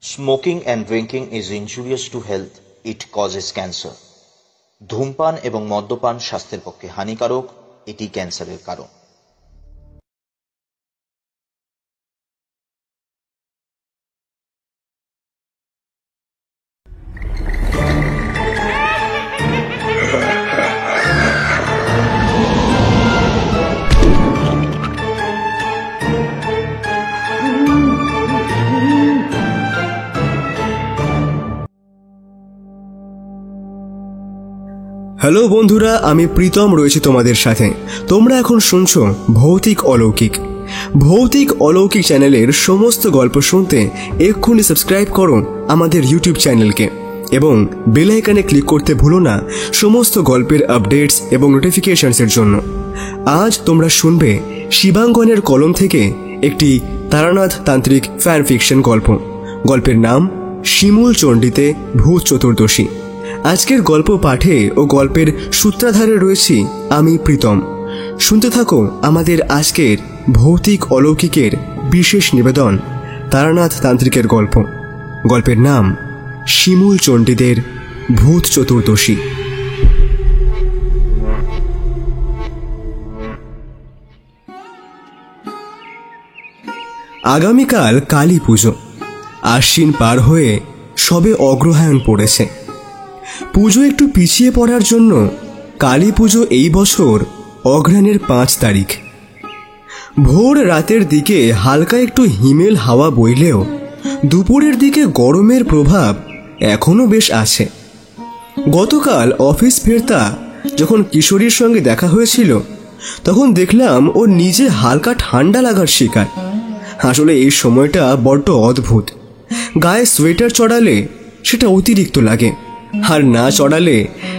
Smoking and drinking is injurious to health. It causes cancer. ধূমপান এবং মদ্যপান স্বাস্থ্যের পক্ষে হানিকারক, এটি ক্যান্সারের কারণ। হ্যালো বন্ধুরা, আমি প্রীতম রয়েছি তোমাদের সাথে। তোমরা এখন শুনছো ভৌতিক অলৌকিক। ভৌতিক অলৌকিক চ্যানেলের সমস্ত গল্প শুনতে এক্ষুনি সাবস্ক্রাইব করো আমাদের ইউটিউব চ্যানেলকে এবং বেল আইকনে ক্লিক করতে ভুলো না সমস্ত গল্পের আপডেটস এবং নোটিফিকেশনসের জন্য। আজ তোমরা শুনবে শিবাঙ্গনের কলম থেকে একটি তারানাথ তান্ত্রিক ফ্যান ফিকশন গল্প। গল্পের নাম শিমুল চণ্ডীতে ভূত চতুর্দশী। আজকের গল্প পাঠে ও গল্পের সূত্রাধারে রয়েছি আমি প্রীতম। শুনতে থাকো আমাদের আজকের ভৌতিক অলৌকিকের বিশেষ নিবেদন তারানাথ তান্ত্রিকের গল্প। গল্পের নাম শিমুল চণ্ডীদের ভূত চতুর্দশী। আগামীকাল কালী পুজো। আশ্বিন পার হয়ে সবে অগ্রহায়ণ পড়েছে। পুজো একটু পিছিয়ে পড়ার জন্য কালী পুজো এই বছর অঘ্রাণের 5 তারিখ। ভোর রাতের দিকে হালকা একটু হিমেল হাওয়া বইলেও দুপুরের দিকে গরমের প্রভাব এখনো বেশ আছে। গতকাল অফিস ফেরতা যখন কিশোরীর সঙ্গে দেখা হয়েছিল তখন দেখলাম ও নিজে হালকা ঠান্ডা লাগার শিকার। আসলে এই সময়টা বড্ড অদ্ভুত। গায়ে সোয়েটার চড়ালে সেটা অতিরিক্ত লাগে, আর না চড়ালে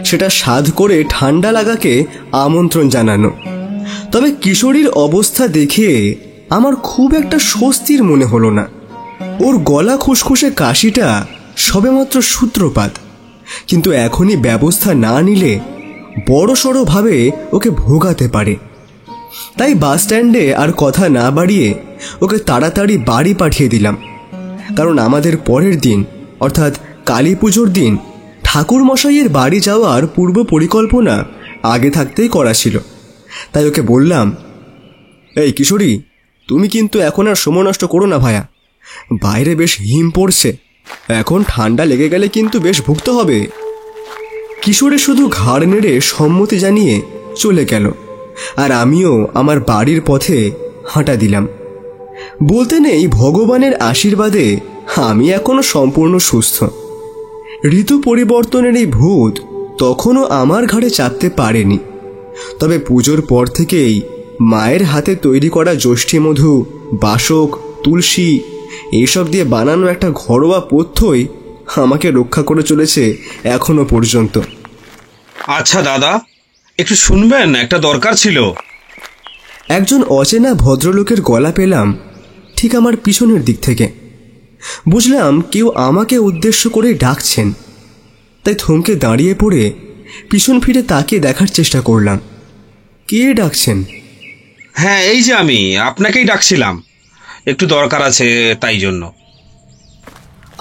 সেটা সাধ করে ঠান্ডা লাগাকে আমন্ত্রণ জানানো। তবে কিশোরীর অবস্থা দেখে আমার খুব একটা স্বস্তির মনে হলো না। ওর গলা খুসখুসে কাশিটা সবেমাত্র সূত্রপাত, কিন্তু এখনই ব্যবস্থা না নিলে বড়সড়ভাবে ওকে ভোগাতে পারে। তাই বাস স্ট্যান্ডে আর কথা না বাড়িয়ে ওকে তাড়াতাড়ি বাড়ি পাঠিয়ে দিলাম। কারণ আমাদের পরের দিন অর্থাৎ কালী পুজোর দিন ঠাকুরমশাইয়ের বাড়ি যাওয়ার পূর্ব পরিকল্পনা আগে থাকতেই করা ছিল। তাই ওকে বললাম, এই কিশোরী, তুমি কিন্তু এখন আর সময় নষ্ট করো না ভায়া। বাইরে বেশ হিম পড়ছে, এখন ঠান্ডা লেগে গেলে কিন্তু বেশ ভুগতে হবে। কিশোরী শুধু ঘাড় নেড়ে সম্মতি জানিয়ে চলে গেল, আর আমিও আমার বাড়ির পথে হাঁটা দিলাম। বলতে নেই, ভগবানের আশীর্বাদে আমি এখনো সম্পূর্ণ সুস্থ। ঋতু পরিবর্তনের এই ভূত তখনও আমার ঘাড়ে চাপতে পারেনি। তবে পুজোর পর থেকেই মায়ের হাতে তৈরি করা জ্যৈষ্ঠী মধু, বাসক, তুলসী এইসব দিয়ে বানানো একটা ঘরোয়া পথ্যই আমাকে রক্ষা করে চলেছে এখনো পর্যন্ত। আচ্ছা দাদা, একটু শুনবেন, একটা দরকার ছিল। একজন অচেনা ভদ্রলোকের গলা পেলাম ঠিক আমার পিছনের দিক থেকে। বুঝলাম কেউ আমাকে উদ্দেশ্য করে ডাকছেন। তাই থমকে দাঁড়িয়ে পড়ে পিছন ফিরে তাকিয়ে দেখার চেষ্টা করলাম কে ডাকছেন। হ্যাঁ, এই যে আমি আপনাকেই ডাকছিলাম, একটু দরকার আছে তাই জন্য।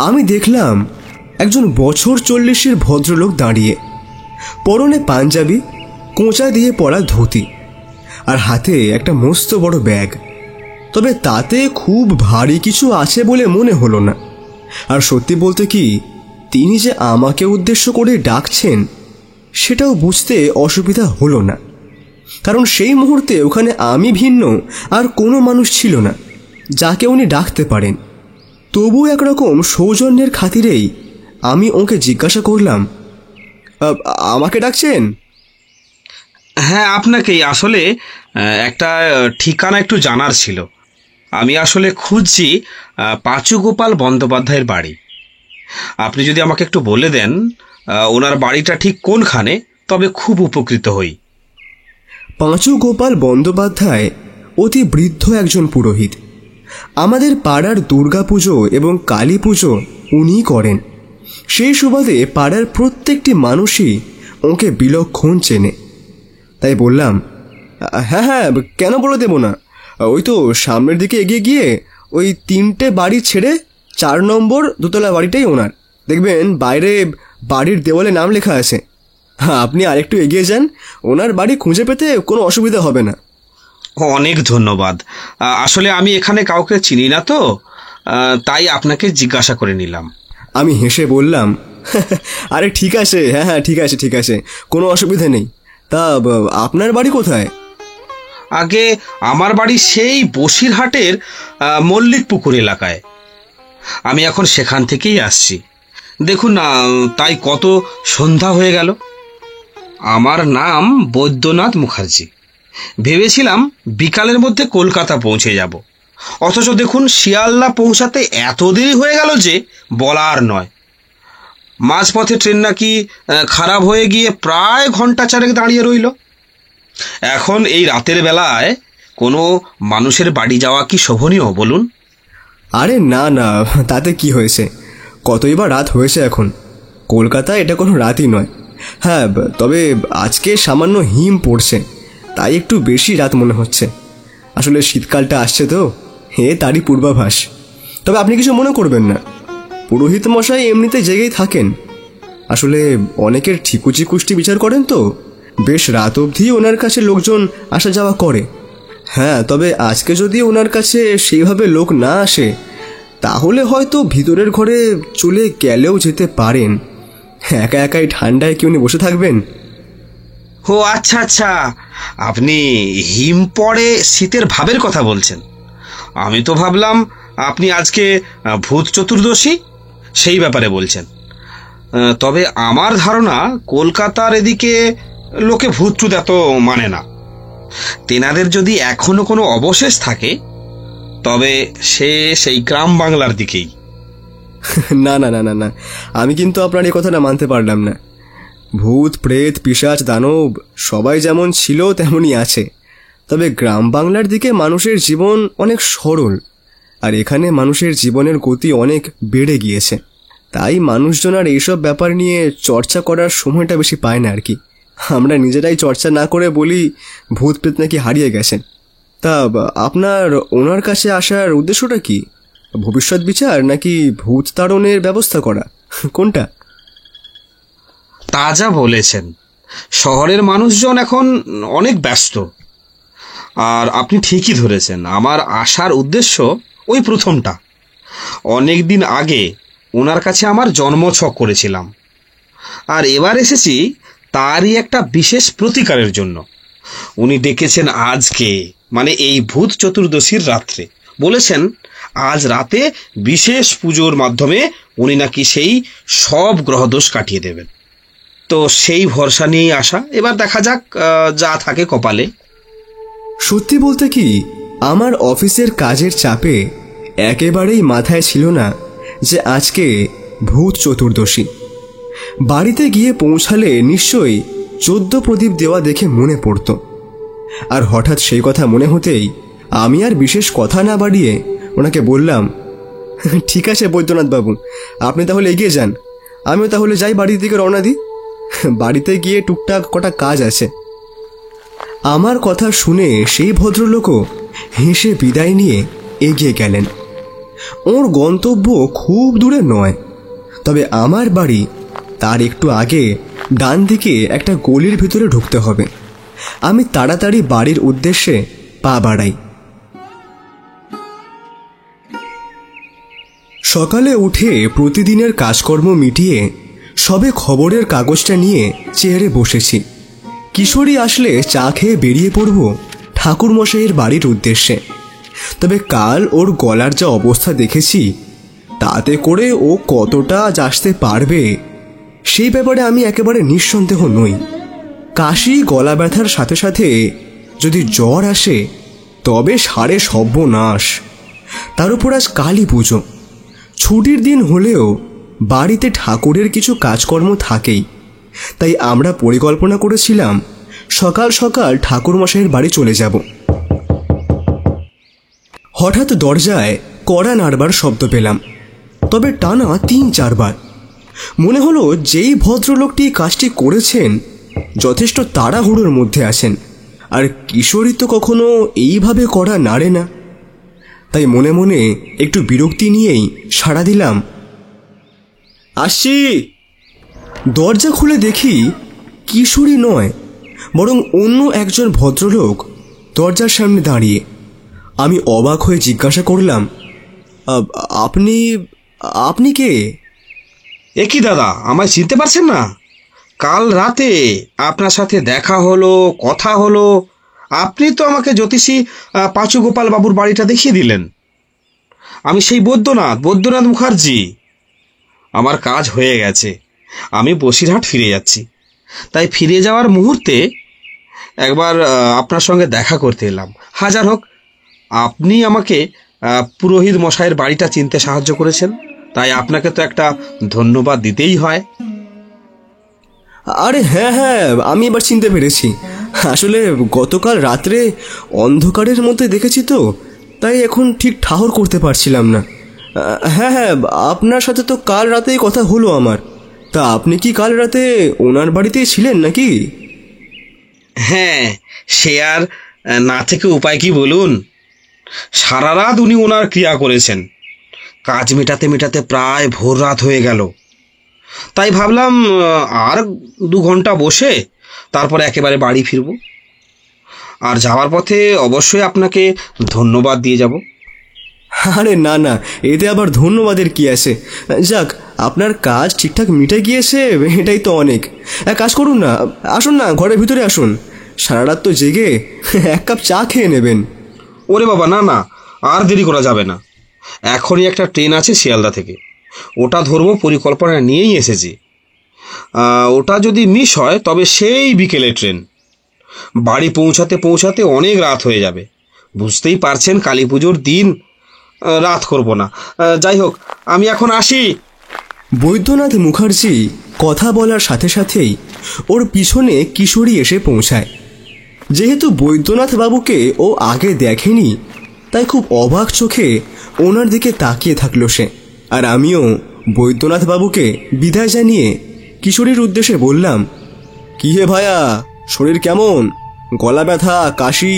আমি দেখলাম একজন বছর 40-এর ভদ্রলোক দাঁড়িয়ে, পরনে পাঞ্জাবি, কোঁচা দিয়ে পরা ধুতি, আর হাতে একটা মস্ত বড় ব্যাগ। তবে তাতে খুব ভারী কিছু আছে বলে মনে হলো না। আর সত্যি বলতে কি, তিনি যে আমাকে উদ্দেশ্য করে ডাকছেন সেটাও বুঝতে অসুবিধা হলো না। কারণ সেই মুহূর্তে ওখানে আমি ভিন্ন আর কোনো মানুষ ছিল না যাকে উনি ডাকতে পারেন। তবু একরকম সৌজন্যের খাতিরেই আমি ওকে জিজ্ঞাসা করলাম, আমাকে ডাকছেন? হ্যাঁ, আপনাকেই। আসলে একটা ঠিকানা একটু জানার ছিল। আমি আসলে খুঁজছি পাঁচু গোপাল বন্দ্যোপাধ্যায়ের বাড়ি। আপনি যদি আমাকে একটু বলে দেন ওনার বাড়িটা ঠিক কোনখানে, তবে খুব উপকৃত হই। পাঁচু গোপাল বন্দ্যোপাধ্যায় অতি বৃদ্ধ একজন পুরোহিত। আমাদের পাড়ার দুর্গাপুজো এবং কালী পুজো উনিই করেন। সেই সুবাদে পাড়ার প্রত্যেকটি মানুষই ওকে বিলক্ষণ চেনে। তাই বললাম, হ্যাঁ হ্যাঁ, কেন বলে দেব না। ওই তো সামনের দিকে এগিয়ে গিয়ে ওই 3টে বাড়ি ছেড়ে 4 নম্বর দোতলা বাড়িটাই ওনার। দেখবেন বাইরে বাড়ির দেওয়ালে নাম লেখা আছে। আপনি আরেকটু এগিয়ে যান, ওনার বাড়ি খুঁজে পেতে কোনো অসুবিধা হবে না। অনেক ধন্যবাদ। আসলে আমি এখানে কাউকে চিনি না তো, তাই আপনাকে জিজ্ঞাসা করে নিলাম। আমি হেসে বললাম, আরে ঠিক আছে, হ্যাঁ হ্যাঁ ঠিক আছে ঠিক আছে, কোনো অসুবিধা নেই। তা আপনার বাড়ি কোথায়? আগে আমার বাড়ি সেই বসিরহাটের মল্লিকপুকুর এলাকায়। আমি এখন সেখান থেকেই আসছি। দেখুন না, তাই কত সন্ধ্যা হয়ে গেল। আমার নাম বৈদ্যনাথ মুখার্জি। ভেবেছিলাম বিকালের মধ্যে কলকাতা পৌঁছে যাব, অথচ দেখুন শিয়ালদা পৌঁছাতে এত দেরি হয়ে গেল যে বলার নয়। মাঝপথে ট্রেন নাকি খারাপ হয়ে গিয়ে প্রায় ঘন্টা 4 দাঁড়িয়ে রইল। এখন এই রাতের বেলায় কোনো মানুষের বাড়ি যাওয়া কি শোভনীয় বলুন? আরে না না, তাতে কি হয়েছে, কতই বা রাত হয়েছে এখন। কলকাতা এটা কোনো রাতই নয়। হ্যাঁ, তবে আজকে সামান্য হিম পড়ছে, তাই একটু বেশি রাত মনে হচ্ছে। আসলে শীতকালটা আসছে তো, তারই পূর্বাভাস। তবে আপনি কিছু মনে করবেন না, পুরোহিত মশাই এমনিতে জেগেই থাকেন। আসলে অনেকের ঠিকুচি কুষ্টি বিচার করেন তো, বেশ রাত অবধি ওনার কাছে লোকজন আসা যাওয়া করে। হ্যাঁ, তবে আজকে যদি ওনার কাছে সেইভাবে লোক না আসে, তাহলে হয়তো ভিতরের ঘরে চলে গেলেও যেতে পারেন। একা একাই ঠান্ডায় কি উনি বসে থাকবেন? ও আচ্ছা আচ্ছা, আপনি হিম পড়ে শীতের ভাবের কথা বলছেন। আমি তো ভাবলাম আপনি আজকে ভূত চতুর্দশী সেই ব্যাপারে বলছেন। তবে আমার ধারণা কলকাতার এদিকে লোকে ভূত টুত এত মানে না। তেনাদের যদি এখনো কোনো অবশেষ থাকে, তবে সে সেই গ্রাম বাংলার দিকেই। না না না না না, আমি কিন্তু আপনার এই কথাটা মানতে পারলাম না। ভূত প্রেত পিশাচ দানব সবাই যেমন ছিল তেমনই আছে, তবে গ্রাম বাংলার দিকে মানুষের জীবন অনেক সরল, আর এখানে মানুষের জীবনের গতি অনেক বেড়ে গিয়েছে। তাই মানুষজন আর এইসব ব্যাপার নিয়ে চর্চা করার সময়টা বেশি পায় না আর কি। আমরা নিজেরাই চর্চা না করে বলি ভূত প্রেত নাকি হারিয়ে গেছেন। তা আপনার ওনার কাছে আসার উদ্দেশ্যটা কি? ভবিষ্যৎ বিচার নাকি ভূত তাড়নের ব্যবস্থা করা, কোনটা? তা যা বলেছেন, শহরের মানুষজন এখন অনেক ব্যস্ত। আর আপনি ঠিকই ধরেছেন, আমার আসার উদ্দেশ্য ওই প্রথমটা। অনেক দিন আগে ওনার কাছে আমার জন্মছক করেছিলাম, আর এবার এসেছি তারই একটা বিশেষ প্রতিকারের জন্য। উনি ডেকেছেন আজকে, মানে এই ভূত চতুর্দশীর রাত্রে। বলেছেন আজ রাতে বিশেষ পুজোর মাধ্যমে উনি নাকি সেই সব গ্রহদোষ কাটিয়ে দেবেন। তো সেই ভরসা নিয়েই আসা, এবার দেখা যাক যা থাকে কপালে। সত্যি বলতে কি, আমার অফিসের কাজের চাপে একেবারেই মাথায় ছিল না যে আজকে ভূত চতুর্দশী। বাড়িতে গিয়ে পৌঁছালে নিশ্চয়ই 14 প্রদীপ দেওয়া দেখে মনে পড়ত। আর হঠাৎ সেই কথা মনে হতেই আমি আর বিশেষ কথা না বাড়িয়ে ওনাকে বললাম, ঠিক আছে বৈদ্যনাথ বাবু, আপনি তাহলে এগিয়ে যান, আমিও তাহলে যাই বাড়ির দিকে রওনা দিই। বাড়িতে গিয়ে টুকটাক কটা কাজ আছে। আমার কথা শুনে সেই ভদ্রলোকও হেসে বিদায় নিয়ে এগিয়ে গেলেন। ওর গন্তব্য খুব দূরে নয়, তবে আমার বাড়ি তার একটু আগে ডান দিকে একটা গলির ভিতরে ঢুকতে হবে। আমি তাড়াতাড়ি বাড়ির উদ্দেশ্যে পা বাড়াই। সকালে উঠে প্রতিদিনের কাজকর্ম মিটিয়ে সবে খবরের কাগজটা নিয়ে চেয়ারে বসেছি। কিশোরী আসলে চা খেয়ে বেরিয়ে পড়ব ঠাকুরমশাইয়ের বাড়ির উদ্দেশ্যে। তবে কাল ওর গলার যা অবস্থা দেখেছি, তাতে করে ও কতটা আসতে পারবে সেই ব্যাপারে আমি একেবারে নিঃসন্দেহ নই। কাশি গলা ব্যথার সাথে সাথে যদি জ্বর আসে তবে সারে সর্বনাশ। তার উপর আজ কালী পুজো, ছুটির দিন হলেও বাড়িতে ঠাকুরের কিছু কাজকর্ম থাকেই। তাই আমরা পরিকল্পনা করেছিলাম সকাল সকাল ঠাকুরমশাইয়ের বাড়ি চলে যাব। হঠাৎ দরজায় কড়া নাড়বার শব্দ পেলাম, তবে টানা 3-4 বার। মনে হলো যেই ভদ্রলোকটি কাজটি করেছেন যথেষ্ট তাড়াহুড়োর মধ্যে আছেন, আর কিশোরী তো কখনো এইভাবে কড়া নাড়ে না। তাই মনে মনে একটু বিরক্তি নিয়েই সাড়া দিলাম, আসছি। দরজা খুলে দেখি কিশোরী নয়, বরং অন্য একজন ভদ্রলোক দরজার সামনে দাঁড়িয়ে। আমি অবাক হয়ে জিজ্ঞাসা করলাম, আপনি আপনি কে? এ কি দাদা, আমায় চিনতে পারছেন না? কাল রাতে আপনার সাথে দেখা হলো, কথা হলো। আপনি তো আমাকে জ্যোতিষী পাঁচু গোপাল বাবুর বাড়িটা দেখিয়ে দিলেন। আমি সেই বৈদ্যনাথ মুখার্জি। আমার কাজ হয়ে গেছে, আমি বসিরহাট ফিরে যাচ্ছি। তাই ফিরে যাওয়ার মুহূর্তে একবার আপনার সঙ্গে দেখা করতে এলাম। হাজার হোক, আপনি আমাকে পুরোহিত মশাইয়ের বাড়িটা চিনতে সাহায্য করেছেন, তাই আপনাকে তো একটা ধন্যবাদ দিতেই হয়। আরে হ্যাঁ হ্যাঁ, আমি এবার চিনতে পেরেছি। আসলে গতকাল রাত্রে অন্ধকারের মধ্যে দেখেছি তো, তাই এখন ঠিক ঠাহর করতে পারছিলাম না। হ্যাঁ হ্যাঁ, আপনার সাথে তো কাল রাতেই কথা হলো আমার। তা আপনি কি কাল রাতে ওনার বাড়িতেই ছিলেন নাকি? হ্যাঁ, সে আর না থেকে উপায় কি বলুন। সারা রাত উনি ওনার ক্রিয়া করেছেন। কাজ মেটাতে মেটাতে প্রায় ভোর রাত হয়ে গেল। তাই ভাবলাম আর 2 ঘন্টা বসে তারপরে একেবারে বাড়ি ফিরব। আর যাওয়ার পথে অবশ্যই আপনাকে ধন্যবাদ দিয়ে যাব। আরে না না, এতে আবার ধন্যবাদের কি আছে? যাক, আপনার কাজ ঠিকঠাক মিটে গিয়েছে, এটাই তো অনেক। এক কাজ করুন না, আসুন না, ঘরের ভিতরে আসুন। সারা রাত তো জেগে 1 কাপ চা খেয়ে নেবেন। ওরে বাবা, না না, আর দেরি করা যাবে না। এখনই একটা ট্রেন আছে শিয়ালদা থেকে, ওটা ধরবো পরিকল্পনা নিয়েই এসেছি। ওটা যদি মিস হয় তবে সেই বিকেলে ট্রেন। বাড়ি পৌঁছাতে পৌঁছাতে অনেক রাত হয়ে যাবে। বুঝতেই পারছেন, কালী পুজোর দিন রাত করব না। যাই হোক, আমি এখন আসি। বৈদ্যনাথ মুখার্জি কথা বলার সাথে সাথেই ওর পিছনে কিশোরী এসে পৌঁছায়। যেহেতু বৈদ্যনাথ বাবুকে ও আগে দেখেনি, তাই খুব অবাক চোখে ওনার দিকে তাকিয়ে থাকলো সে। আর আমিও বৈদ্যনাথ বাবুকে বিদায় জানিয়ে কিশোরীর উদ্দেশ্যে বললাম, কি হে ভায়া, শরীর কেমন? গলা ব্যথা, কাশি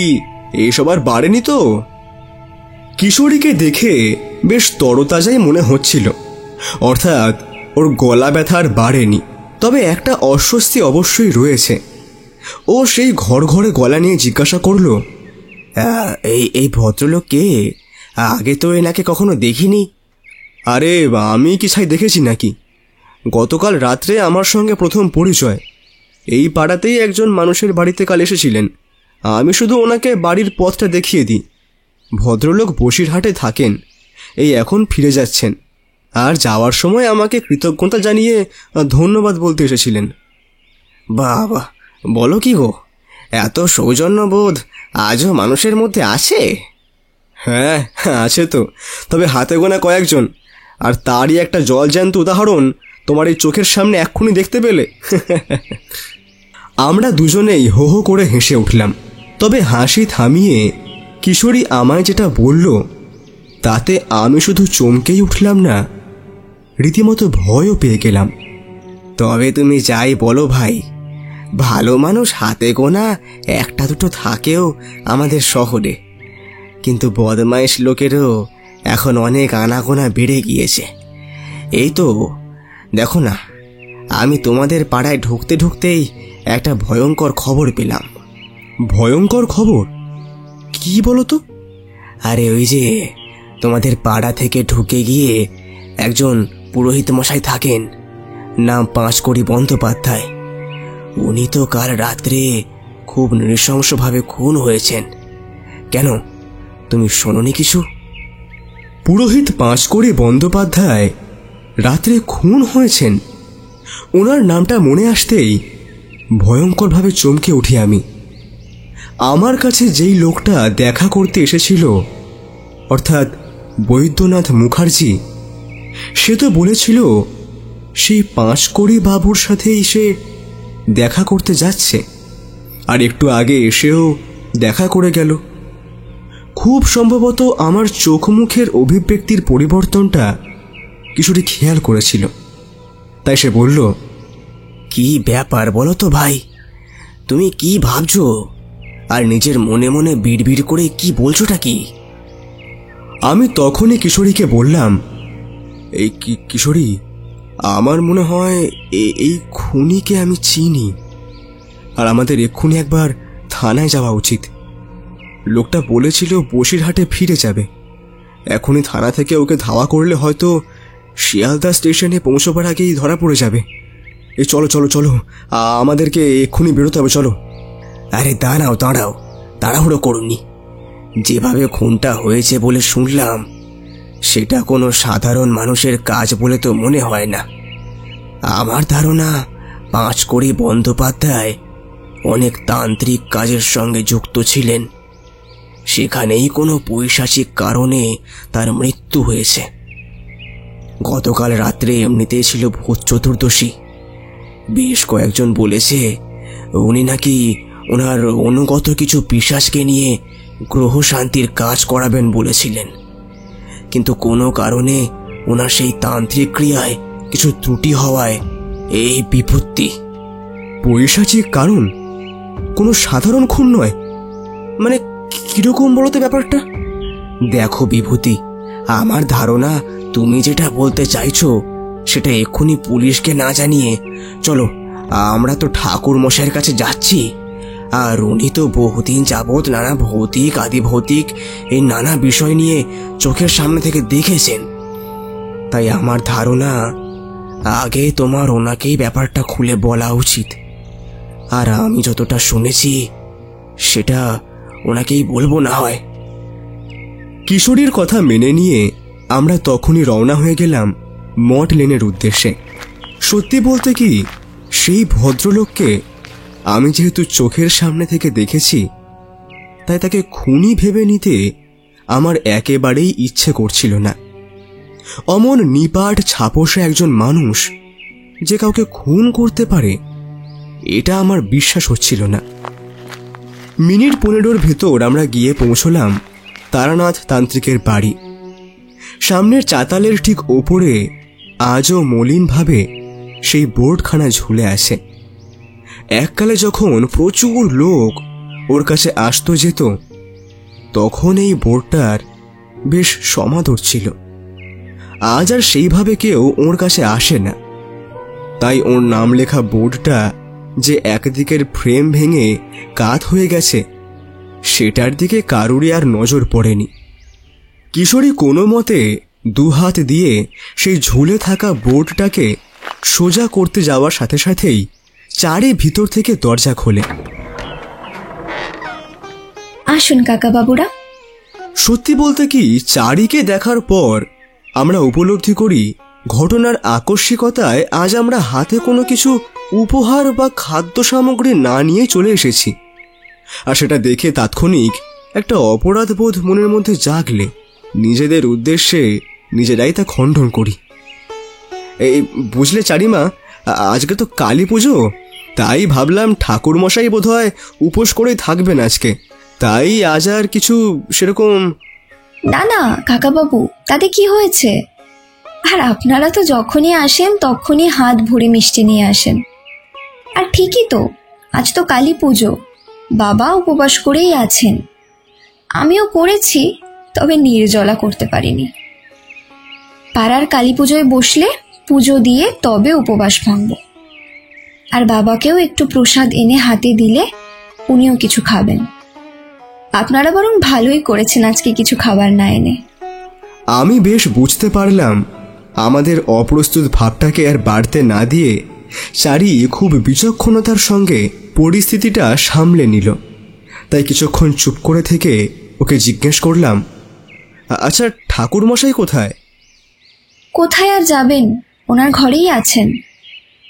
এইসব আর বাড়েনি তো? কিশোরীকে দেখে বেশ তরতাজাই মনে হচ্ছিল, অর্থাৎ ওর গলা ব্যথার বাড়েনি। তবে একটা অস্বস্তি অবশ্যই রয়েছে। ও সেই ঘর ঘরে গলা নিয়ে জিজ্ঞাসা করলো, এই ভদ্রলোক কে? আগে তো এনাকে কখনো দেখিনি। আরে আমি কি ছাই দেখেছি নাকি? গতকাল রাত্রে আমার সঙ্গে প্রথম পরিচয়। এই পাড়াতেই একজন মানুষের বাড়িতে কাল এসেছিলেন। আমি শুধু ওনাকে বাড়ির পথটা দেখিয়ে দিই। ভদ্রলোক বসিরহাটে থাকেন, এই এখন ফিরে যাচ্ছেন। আর যাওয়ার সময় আমাকে কৃতজ্ঞতা জানিয়ে ধন্যবাদ বলতে এসেছিলেন। বাবা, বলো কি গো, এত সৌজন্যবোধ আজও মানুষের মধ্যে আছে? হ্যাঁ আছে তো, তবে হাতে গোনা কয়েকজন। আর তারই একটা জলজ্যান্ত উদাহরণ তোমার এই চোখের সামনে এক্ষুনি দেখতে পেলে। আমরা দুজনেই হো হো করে হেসে উঠলাম। তবে হাসি থামিয়ে কিশোরী আমায় যেটা বলল, তাতে আমি শুধু চমকেই উঠলাম না, রীতিমতো ভয়ও পেয়ে গেলাম। তবে তুমি যাই বলো ভাই, ভালো মানুষ হাতে গোনা 1-2 থাকেও আমাদের শহরে, কিন্তু বদমাইশ লোকেরও এখন অনেক আনাগোনা বেড়ে গিয়েছে। এই তো দেখো না, আমি তোমাদের পাড়ায় ঢুকতে ঢুকতেই একটা ভয়ঙ্কর খবর পেলাম। ভয়ঙ্কর খবর? কি বলো তো? আরে ওই যে তোমাদের পাড়া থেকে ঢুকে গিয়ে একজন পুরোহিত মশাই থাকেন, নাম পাঁচকড়ি বন্দ্যোপাধ্যায়। উনি তো কাল রাত্রে খুব নৃশংসভাবে খুন হয়েছেন। কেন, তুমি শোনোনি কিছু? পুরোহিত পাঁচকড়ি বন্দ্যোপাধ্যায় রাত্রে খুন হয়েছেন? ওনার নামটা মনে আসতেই ভয়ঙ্করভাবে চমকে উঠি আমি। আমার কাছে যেই লোকটা দেখা করতে এসেছিল, অর্থাৎ বৈদ্যনাথ মুখার্জি, সে তো বলেছিল সেই পাঁচকড়ি বাবুর সাথেই সে দেখা করতে যাচ্ছে। আর একটু আগে এসেও দেখা করে গেল। খুব সম্ভবত আমার চোখ মুখের অভিব্যক্তির পরিবর্তনটা কিশোরী খেয়াল করেছিল। তাই সে বলল, কি ব্যাপার বলো তো ভাই, তুমি কি ভাবছো? আর নিজের মনে মনে বিড়বিড় করে কি বলছোটা কি? আমি তখনই কিশোরীকে বললাম, এই কিশোরী, আমার মনে হয় এই খুনিকে আমি চিনি, আর আমাদের এক্ষুনি একবার থানায় যাওয়া উচিত। লোকটা বলেছিল বসিরহাটে ফিরে যাবে। এখনই থানা থেকে ওকে ধাওয়া করলে হয়তো শিয়ালদা স্টেশনে পৌঁছবার আগেই ধরা পড়ে যাবে। এই চলো চলো চলো, আমাদেরকে এক্ষুনি বেরোতে হবে, চলো। আরে দাঁড়াও দাঁড়াও, তাড়াহুড়ো করুনি। যেভাবে খুনটা হয়েছে বলে শুনলাম, সেটা কোনো সাধারণ মানুষের কাজ বলে তো মনে হয় না। আমার ধারণা পাঁচকড়ি বন্দ্যোপাধ্যায় অনেক তান্ত্রিক কাজের সঙ্গে যুক্ত ছিলেন। সেখানেই কোনো পৈশাচিক কারণে তার মৃত্যু হয়েছে। গতকাল রাত্রে এমনিতেই ছিল ভূত চতুর্দশী। বেশ কয়েকজন বলেছে উনি নাকি ওনার অনুগত কিছু পিশাচকে নিয়ে গ্রহ শান্তির কাজ করাবেন বলেছিলেন, কিন্তু কোনো কারণে ওনার সেই তান্ত্রিক ক্রিয়ায় কিছু ত্রুটি হওয়ায় এই বিপত্তি। পৈশাচিক কারণ? কোনো সাধারণ খুন নয়? মানে কিরকম বলতে ব্যাপারটা? দেখো বিভূতি, আমার ধারণা তুমি যেটা বলতে চাইছো সেটা এক্ষুনি পুলিশকে না জানিয়ে চলো, আমরা তো ঠাকুর মশাইয়ের কাছে যাচ্ছি, আর উনি তো বহুদিন যাবৎ নানা ভৌতিক আদিভৌতিক এই নানা বিষয় নিয়ে চোখের সামনে থেকে দেখেছেন। তাই আমার ধারণা আগে তোমার ওনাকেই ব্যাপারটা খুলে বলা উচিত। আর আমি যতটা শুনেছি সেটা ওনাকেই বলবো না হয়। কিশোরীর কথা মেনে নিয়ে আমরা তখনই রওনা হয়ে গেলাম মঠ লেনের উদ্দেশ্যে। সত্যি বলতে কি, সেই ভদ্রলোককে আমি যেহেতু চোখের সামনে থেকে দেখেছি, তাই তাকে খুনি ভেবে নিতে আমার একেবারেই ইচ্ছে করছিল না। অমন নিপাট ছাপোষা একজন মানুষ যে কাউকে খুন করতে পারে, এটা আমার বিশ্বাস হচ্ছিল না। মিনিট 15 ভেতর আমরা গিয়ে পৌঁছলাম তারানাথ তান্ত্রিকের বাড়ি। সামনের চাতালের ঠিক ওপরে আজও মলিনভাবে সেই বোর্ডখানা ঝুলে আছে। এককালে যখন প্রচুর লোক ওর কাছে আসতো যেত, তখন এই বোর্ডটার বেশ সমাদর ছিল। আজ আর সেইভাবে কেউ ওর কাছে আসে না। তাই ওর নাম লেখা বোর্ডটা যে একদিকের ফ্রেম ভেঙে কাত হয়ে গেছে, সেটার দিকে কারুরই আর নজর পড়েনি। কিশোরী কোনো মতে দুহাত দিয়ে সেই ঝুলে থাকা বোর্ডটাকে সোজা করতে যাওয়ার সাথে সাথেই চারি ভিতর থেকে দরজা খোলে। আসুন কাকা বাবুরা। সত্যি বলতে কি, চারিকে দেখার পর আমরা উপলব্ধি করি ঘটনার আকস্মিকতায় আজ আমরা হাতে কোনো কিছু উপহার বা খাদ্য সামগ্রী না নিয়ে চলে এসেছি। আর সেটা দেখে তাৎক্ষণিক একটা অপরাধবোধ মনের মধ্যে জাগলে নিজেদের উদ্দেশ্যে নিজেরাই তা খণ্ডন করি। এই বুঝলে চারিমা, আজকে তো কালী পুজো, তাই ভাবলাম ঠাকুর মশাই বোধহয় উপোস করেই থাকবেন আজকে, তাই আজ আর কিছু সেরকম। না না কাকা বাবু, তাতে কি হয়েছে? আর আপনারা তো যখনই আসেন তখনই হাত ভরে মিষ্টি নিয়ে আসেন। আর ঠিকই তো, আজ তো কালী পুজো, বাবা উপবাস করেই আছেন। আমিও করেছি, তবে নির্জলা করতে পারিনি। পাড়ার কালী পুজোয় বসলে পুজো দিয়ে তবে উপবাস ভাঙব। আর বাবাকেও একটু প্রসাদ এনে হাতে দিলে উনিও কিছু খাবেন। আপনারা বরং ভালোই করেছেন আজকে কিছু খাবার না এনে। আমি বেশ বুঝতে পারলাম আমাদের অপ্রস্তুত ভাবটাকে আর বাড়তে না দিয়ে চারি খুব বিচক্ষণতার সঙ্গে পরিস্থিতিটা সামলে নিল। তাই কিছুক্ষণ চুপ করে থেকে ওকে জিজ্ঞেস করলাম, আচ্ছা ঠাকুর মশাই কোথায়? কোথায় আর যাবেন, ওনার ঘরেই আছেন।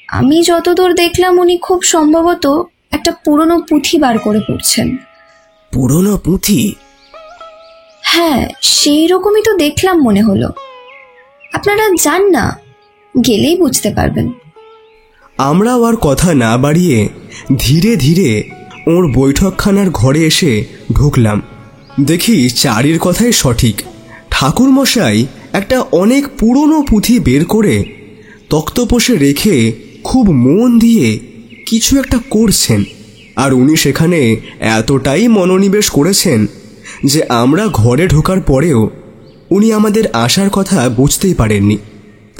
আমি যতদূর দেখলাম উনি খুব সম্ভবত একটা পুরনো পুঁথি বার করে পড়ছেন। পুরনো পুঁথি? হ্যাঁ, সেই রকমই তো দেখলাম মনে হলো। আপনারা যান না, গেলেই বুঝতে পারবেন। আমরাও আর কথা না বাড়িয়ে ধীরে ধীরে ওর বৈঠকখানার ঘরে এসে ঢুকলাম। দেখি চারির কথাই সঠিক। ঠাকুর মশাই একটা অনেক পুরনো পুঁথি বের করে তক্তপোষে রেখে খুব মন দিয়ে কিছু একটা করছেন। আর উনি সেখানে এতটাই মনোনিবেশ করেছেন যে আমরা ঘরে ঢোকার পরেও উনি আমাদের আসার কথা বুঝতেই পারেননি,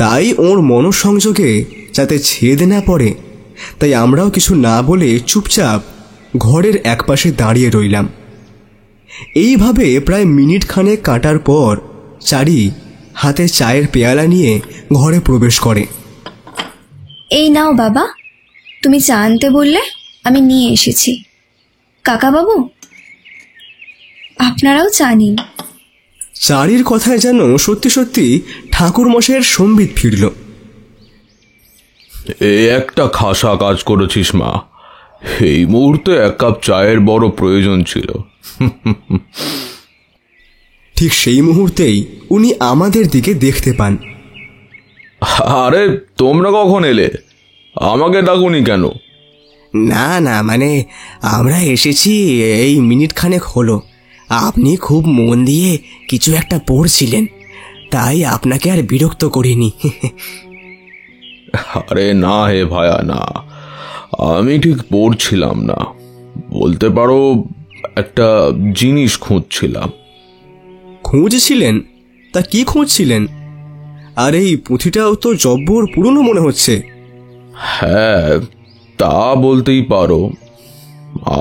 তাই ওর মনঃসংযোগে যাতে ছেদ না পড়ে তাই আমরাও কিছু না বলে চুপচাপ ঘরের একপাশে দাঁড়িয়ে রইলাম। এইভাবে প্রায় মিনিট খানেক কাটার পর চারি হাতে চায়ের পেয়ালা নিয়ে ঘরে প্রবেশ করে। এই নাও বাবা, তুমি চা আনতে বললে, আমি নিয়ে এসেছি। কাকাবাবু, আপনারাও চা নিন। চারির কথায় যেন সত্যি সত্যি ঠাকুর মশাইয়ের সম্বিত ফিরল। এই একটা খাসা কাজ করেছিস মা, এই মুহূর্তে এক কাপ চায়ের বড় প্রয়োজন ছিল। ঠিক সেই মুহূর্তেই উনি আমাদের দিকে দেখতে পান। আরে তোমরা কখন এলে? আমাকে ডাকুনি কেন? না না, মানে আমরা এসেছি এই মিনিট খানেক হলো। আপনি খুব মন দিয়ে কিছু একটা পড়ছিলেন, তাই আপনাকে আর বিরক্ত করিনি। আরে না হে ভায়া, না, আমি ঠিক পড়ছিলাম না, বলতে পারো একটা জিনিস খুঁজছিলাম। খুঁজছিলেন? তা কি খুঁজছিলেন? আর এই পুঁথিটাও তো জব্বর পুরনো মনে হচ্ছে। হ্যাঁ, তা বলতেই পারো।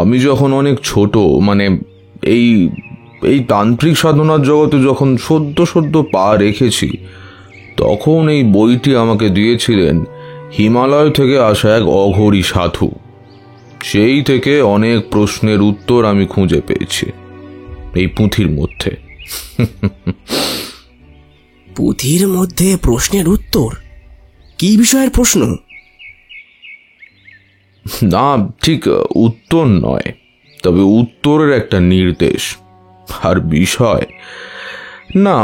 আমি যখন অনেক ছোট, মানে এই এই তান্ত্রিক সাধনার জগতে যখন সদ্য পা রেখেছি, তখন এই বইটি আমাকে দিয়েছিলেন হিমালয় থেকে আসা এক অঘরী সাধু। সেই থেকে অনেক প্রশ্নের উত্তর আমি খুঁজে পেয়েছি এই পুঁথির মধ্যে। পুঁথির মধ্যে প্রশ্নের উত্তর? কি বিষয়ের প্রশ্ন? না, ঠিক উত্তর নয়, তবে উত্তরের একটা নির্দেশ। আর বিষয় না,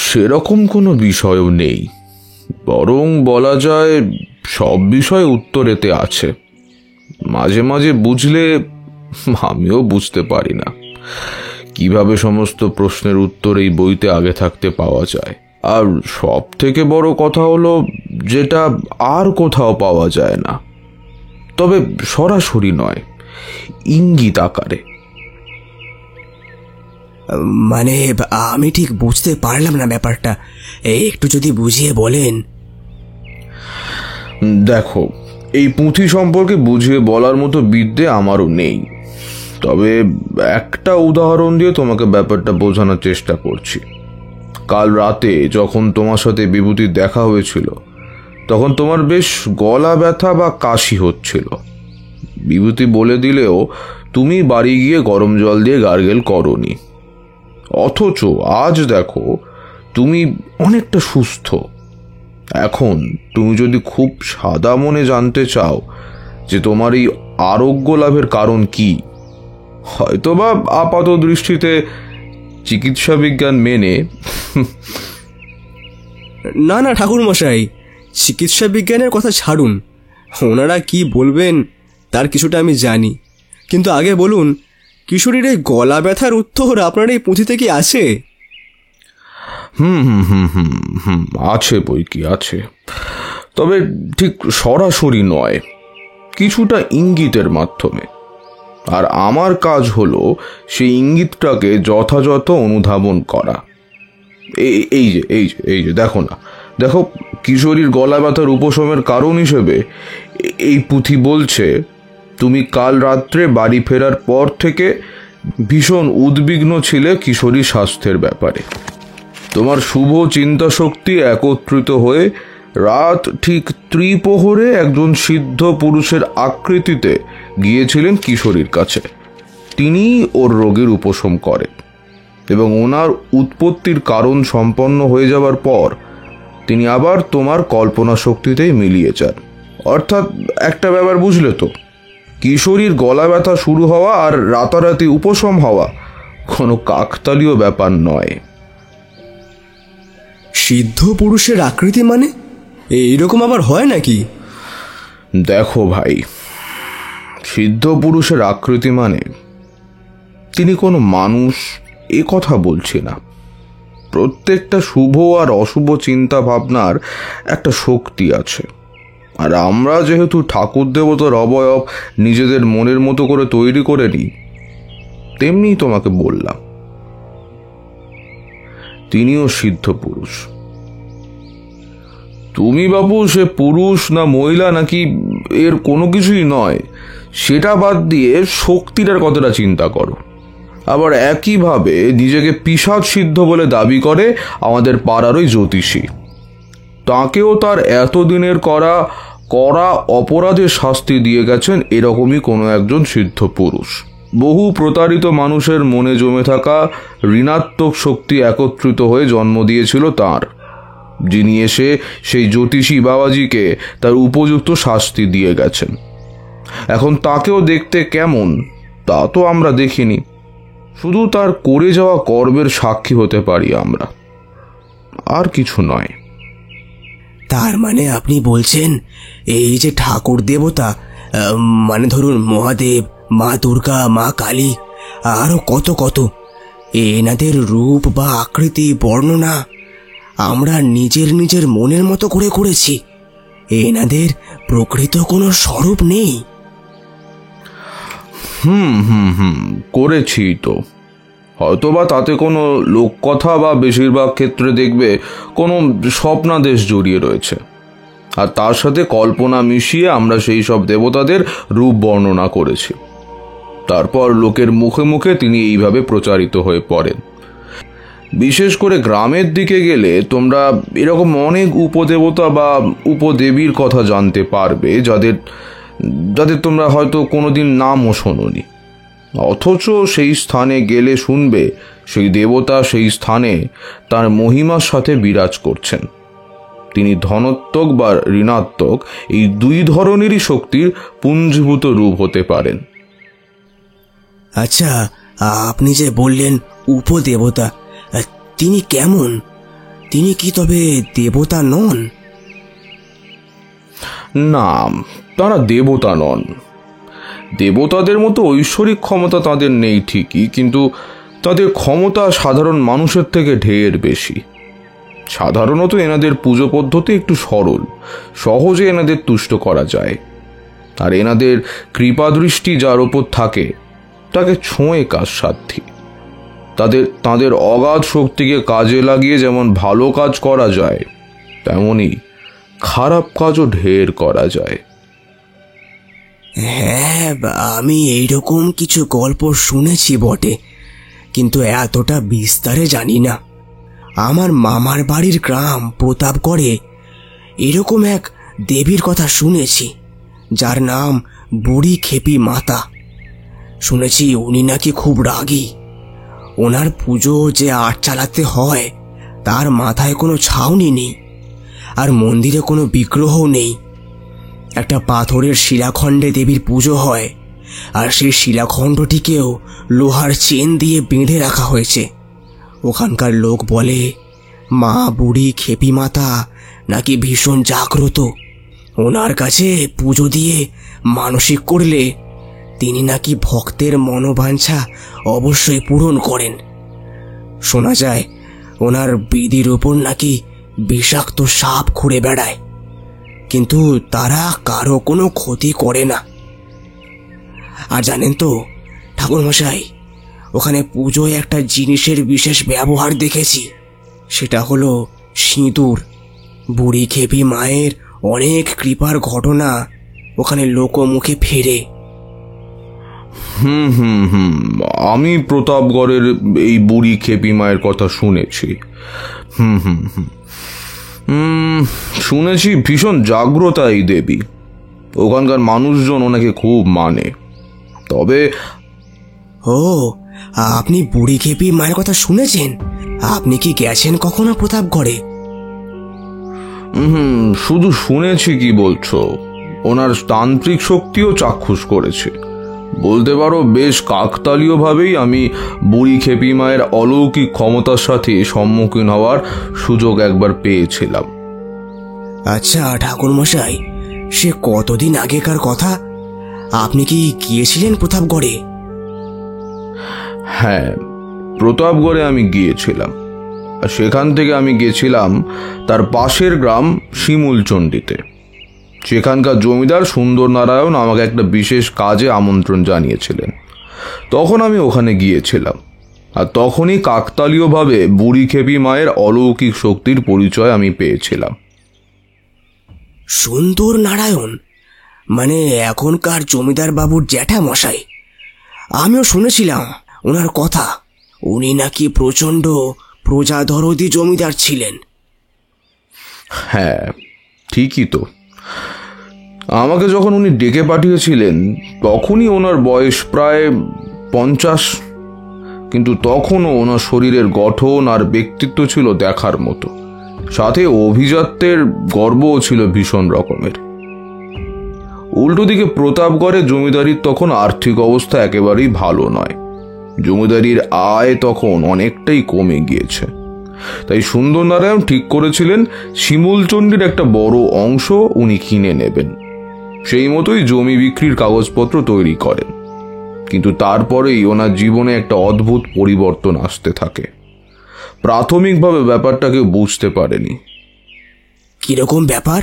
সেরকম কোনো বিষয়ও নেই, বরং বলা যায় সব বিষয় উত্তর এতে আছে। মাঝে মাঝে বুঝলে আমিও বুঝতে পারি না কিভাবে সমস্ত প্রশ্নের উত্তর এই বইতে আগে থাকতে পাওয়া যায়। আর সব থেকে বড় কথা হলো, যেটা আর কোথাও পাওয়া যায় না, তবে সরাসরি নয়, ইঙ্গিত আকারে। মানে আমি ঠিক বুঝতে পারলাম না ব্যাপারটা, একটু যদি বুঝিয়ে বলেন। দেখো, এই পুঁথি সম্পর্কে বুঝিয়ে বলার মতো বিদ্যে আমারও নেই, তবে একটা উদাহরণ দিয়ে তোমাকে ব্যাপারটা বোঝানোর চেষ্টা করছি। কাল রাতে যখন তোমার সাথে বিভূতির দেখা হয়েছিল, তখন তোমার বেশ গলা ব্যথা বা কাশি হচ্ছিল। বিভূতি বলে দিলেও তুমি বাড়ি গিয়ে গরম জল দিয়ে গার্গেল করনি, অথচ আজ দেখো তুমি অনেকটা সুস্থ। এখন তুমি যদি খুব সাদা মনে জানতে চাও যে তোমার এই আরোগ্য লাভের কারণ কি, হয়তোবা আপাত দৃষ্টিতে চিকিৎসা বিজ্ঞান মেনে। না না ঠাকুর মশাই, চিকিৎসা বিজ্ঞানের কথা ছাড়ুন, ওনারা কি বলবেন তার কিছুটা আমি জানি, কিন্তু আগে বলুন, কিশোরীর এই গলা ব্যথার উত্তর আপনার এই পুঁথিতে কি আছে? আছে বই কি আছে, তবে ঠিক সরাসরি নয়, কিছুটা ইঙ্গিতের মাধ্যমে। আর আমার কাজ হলো সেই ইঙ্গিতটাকে যথাযথ অনুধাবন করা। এই যে দেখো না, দেখো, কিশোরীর গলা ব্যথার উপশমের কারণ হিসেবে এই পুঁথি বলছে তুমি কাল রাত্রে বাড়ি ফেরার পর থেকে ভীষণ উদ্বিগ্ন ছিলে কিশোরীর স্বাস্থ্যের ব্যাপারে। তোমার শুভ চিন্তা শক্তি একত্রিত হয়ে রাত ঠিক ত্রিপ্রহরে একজন সিদ্ধ পুরুষের আকৃতিতে গিয়েছিলেন কিশোরীর কাছে। তিনি ওর রোগের উপশম করেন এবং ওনার উৎপত্তির কারণ সম্পন্ন হয়ে যাওয়ার পর তিনি আবার তোমার কল্পনা শক্তিতেই মিলিয়ে যান। অর্থাৎ একটা ব্যাপার বুঝলে তো, কিশোরীর গলা ব্যথা শুরু হওয়া আর রাতারাতি উপশম হওয়া কোনো কাকতালীয় ব্যাপার নয়। সিদ্ধ পুরুষের আকৃতি মানে এইরকম আবার হয় নাকি? দেখো ভাই, সিদ্ধ পুরুষের আকৃতি মানে তিনি কোনো মানুষ, এ কথা বলছি না। প্রত্যেকটা শুভ আর অশুভ চিন্তা ভাবনার একটা শক্তি আছে, আর আমরা যেহেতু ঠাকুর দেবতার অবয়ব নিজেদের মনের মতো করে তৈরি করে নিই, তেমনি তোমাকে বললাম। তিনিও সিদ্ধ পুরুষ। তুমি বাবু সে পুরুষ না মহিলা নাকি এর কোনো কিছুই নয়, সেটা বাদ দিয়ে শক্তিটার কথাটা চিন্তা করো। আবার একইভাবে নিজেকে পিশাচ সিদ্ধ বলে দাবি করে আমাদের পাড়ার ওই জ্যোতিষী। তাকেও তার এতদিনের করা অপরাধের শাস্তি দিয়ে গেছেন এরকমই কোনো একজন সিদ্ধ পুরুষ। বহু প্রতারিত মানুষের মনে জমে থাকা ঋণাত্মক শক্তি একত্রিত হয়ে জন্ম দিয়েছিল তার, যিনি এসে সেই জ্যোতিষী বাবাজিকে তার উপযুক্ত শাস্তি দিয়ে গেছেন। এখন তাকেও দেখতে কেমন তা তো আমরা দেখিনি, শুধু তার করে যাওয়া কর্মের সাক্ষী হতে পারি আমরা, আর কিছু নয়। তার মানে আপনি বলছেন এই যে ঠাকুর দেবতা, মানে ধরুন মহাদেব, মা দুর্গা, মা কালী, আরো কত কত, এনাদের রূপ বা আকৃতি বর্ণনা আমরা নিজের মনের মতো করে করেছি, এনাদের প্রকৃত কোনো স্বরূপ নেই। করেছি তো, হয়তোবা তাতে কোনো লোককথা বা বেশিরভাগ ক্ষেত্রে দেখবে কোনো স্বপ্নাদেশ জড়িয়ে রয়েছে, আর তার সাথে কল্পনা মিশিয়ে আমরা সেই সব দেবতাদের রূপ বর্ণনা করেছি। তারপর লোকের মুখে মুখে তিনি এইভাবে প্রচারিত হয়ে পড়েন। বিশেষ করে গ্রামের দিকে গেলে তোমরা এরকম অনেক উপদেবতা বা উপদেবীর কথা জানতে পারবে যাদের তোমরা হয়তো কোনোদিন নামও শোনোনি, অথচ সেই স্থানে গেলে শুনবে সেই দেবতা সেই স্থানে তার মহিমার সাথে বিরাজ করছেন। তিনি ধনাত্মক বা ঋণাত্মক এই দুই ধরনেরই শক্তির পুঞ্জীভূত রূপ হতে পারেন। আচ্ছা, আপনি যে বললেন উপদেবতা, তিনি কেমন? তিনি কি তবে দেবতা নন? না, তারা দেবতা নন। দেবতাদের মতো ঐশ্বরিক ক্ষমতা তাদের নেই ঠিকই, কিন্তু তাদের ক্ষমতা সাধারণ মানুষের থেকে ঢের বেশি। সাধারণত এনাদের পুজো পদ্ধতি একটু সরল, সহজে এনাদের তুষ্ট করা যায়, আর এনাদের কৃপা দৃষ্টি যার ওপর থাকে তাকে ছোঁয়ে কাজ সাধ্যি। তাদের অগাধ শক্তিকে কাজে লাগিয়ে যেমন ভালো কাজ করা যায়, তেমনি খারাপ কাজও ঢের করা যায়। হ্যাঁ, আমি এইরকম কিছু গল্প শুনেছি বটে, কিন্তু এতটা বিস্তারে জানি না। আমার মামার বাড়ির গ্রাম প্রতাপগড়ে এরকম এক দেবীর কথা শুনেছি, যার নাম বুড়ি খেপি মাতা। শুনেছি উনি নাকি খুব রাগী। ওনার পুজো যে আট চালাতে হয় তার মাথায় কোনো ছাউনি নেই, আর মন্দিরে কোনো বিগ্রহও নেই। একটা পাথরের শিলাখণ্ডে দেবীর পুজো হয়, আর সেই শিলাখণ্ডটিকেও লোহার চেন দিয়ে বেঁধে রাখা হয়েছে। ওখানকার লোক বলে মা বুড়ি খেপি মাতা নাকি ভীষণ জাগ্রত। ওনার কাছে পুজো দিয়ে মানসিক করলে তিনি নাকি ভক্তের মনোবাঞ্ছা অবশ্যই পূরণ করেন। শোনা যায় ওনার বেদির ওপর নাকি বিষাক্ত সাপ ঘুরে বেড়ায়, কিন্তু তারা কারো কোনো ক্ষতি করে না। আর জানেন তো ঠাকুরমশাই, ওখানে পুজোয় একটা জিনিসের বিশেষ ব্যবহার দেখেছি, সেটা হলো সিঁদুর। বুড়ি খেপি মায়ের অনেক কৃপার ঘটনা ওখানে লোকমুখে ফেরে। আমি প্রতাপগড়ের এই বুড়ি খেপি মায়ের কথা শুনেছি। শুনেছি ভীষণ জাগ্রতা এই দেবী, ওখানকার মানুষজন ওনাকে খুব মানে। তবে ও, আপনি বুড়ি খেপি মায়ের কথা শুনেছেন? আপনি কি গেছেন কখনো প্রতাপগড়ে? শুধু শুনেছি কি বলছো, ওনার তান্ত্রিক শক্তিও চাক্ষুষ করেছে। বলতে পারো বেশ কাকতালীয় ভাবেই আমি বুড়ি খেপি মায়ের অলৌকিক ক্ষমতার সাথে সম্মুখীন হওয়ার সুযোগ একবার পেয়েছিলাম। আচ্ছা ঠাকুরমশাই, সে কতদিন আগেকার কথা? আপনি কি গিয়েছিলেন প্রতাপগড়ে? হ্যাঁ, প্রতাপগড়ে আমি গিয়েছিলাম। সেখান থেকে আমি গেছিলাম তার পাশের গ্রাম শিমুলচণ্ডীতে। সেখানকার জমিদার সুন্দর নারায়ণ আমাকে একটা বিশেষ কাজে আমন্ত্রণ জানিয়েছিলেন, তখন আমি ওখানে গিয়েছিলাম। আর তখনই কাকতালীয়ভাবে বুড়ি খেপি মায়ের অলৌকিক শক্তির পরিচয় আমি পেয়েছিলাম। সুন্দর নারায়ণ মানে এখনকার জমিদার বাবুর জ্যাঠা মশাই, আমিও শুনেছিলাম ওনার কথা। উনি নাকি প্রচণ্ড প্রজাদরদি জমিদার ছিলেন। হ্যাঁ, ঠিকই তো। আমাকে যখন উনি ডেকে পাঠিয়েছিলেন তখনই ওনার বয়স প্রায় 50, কিন্তু তখনও ওনার শরীরের গঠন আর ব্যক্তিত্ব ছিল দেখার মতো, সাথে অভিজাত্যের গর্বও ছিল ভীষণ রকমের। উল্টো দিকে প্রতাপগড়ে জমিদারির তখন আর্থিক অবস্থা একেবারেই ভালো নয়। জমিদারির আয় তখন অনেকটাই কমে গিয়েছে। তাই সুন্দরনারায়ণ ঠিক করেছিলেন শিমুলচণ্ডীর একটা বড় অংশ উনি কিনে নেবেন। সেই মতোই জমি বিক্রির কাগজপত্র তৈরি করেন। কিন্তু তারপরেই ওনার জীবনে একটা অদ্ভুত পরিবর্তন আসতে থাকে। প্রাথমিকভাবে ব্যাপারটা কেউ বুঝতে পারেনি। কিরকম ব্যাপার?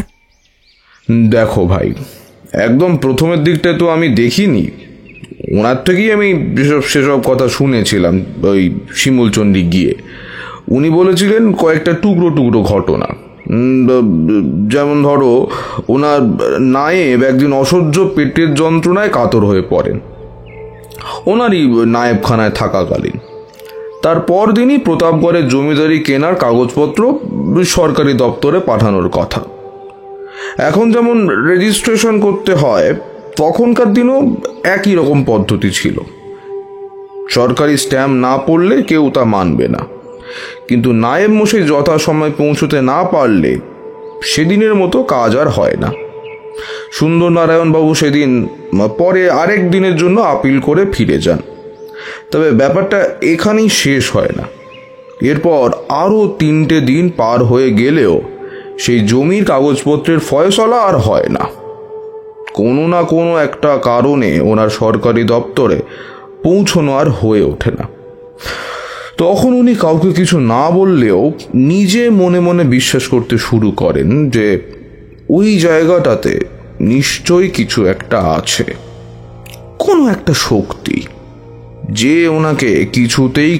দেখো ভাই, একদম প্রথমের দিকটায় তো আমি দেখিনি। ওনার থেকেই আমি সেসব কথা শুনেছিলাম। ওই শিমুলচণ্ডী গিয়ে উনি বলেছিলেন কয়েকটা টুকরো টুকরো ঘটনা। যেমন ধরো, ওনার নায়েব একদিন অসহ্য পেটের যন্ত্রণায় কাতর হয়ে পড়েন ওনারই নায়েবখানায় থাকাকালীন। তার পরদিনই প্রতাপগড়ের জমিদারি কেনার কাগজপত্র সরকারি দপ্তরে পাঠানোর কথা। এখন যেমন রেজিস্ট্রেশন করতে হয়, তখনকার দিনও একই রকম পদ্ধতি ছিল। সরকারি স্ট্যাম্প না পড়লে কেউ তা মানবে না। কিন্তু নায়েব মশাই যথাসময় পৌঁছতে না পারলে সেদিনের মতো কাজ আর হয় না। সুন্দরনারায়ণ বাবু সেদিন পরে আরেক দিনের জন্য আপিল করে ফিরে যান। তবে ব্যাপারটা এখানেই শেষ হয় না। এরপর আরও 3টে দিন পার হয়ে গেলেও সেই জমির কাগজপত্রের ফয়সলা আর হয় না। কোনো না কোনো একটা কারণে ওনার সরকারি দপ্তরে পৌঁছানো আর হয়ে ওঠে না। তখন উনি কাউকে কিছু না বললেও নিজে মনে মনে বিশ্বাস করতে শুরু করেন যে ওই জায়গাটাতে নিশ্চয়ই কিছু একটা আছে, কোনো একটা শক্তি, যে ওনাকে কিছুতেই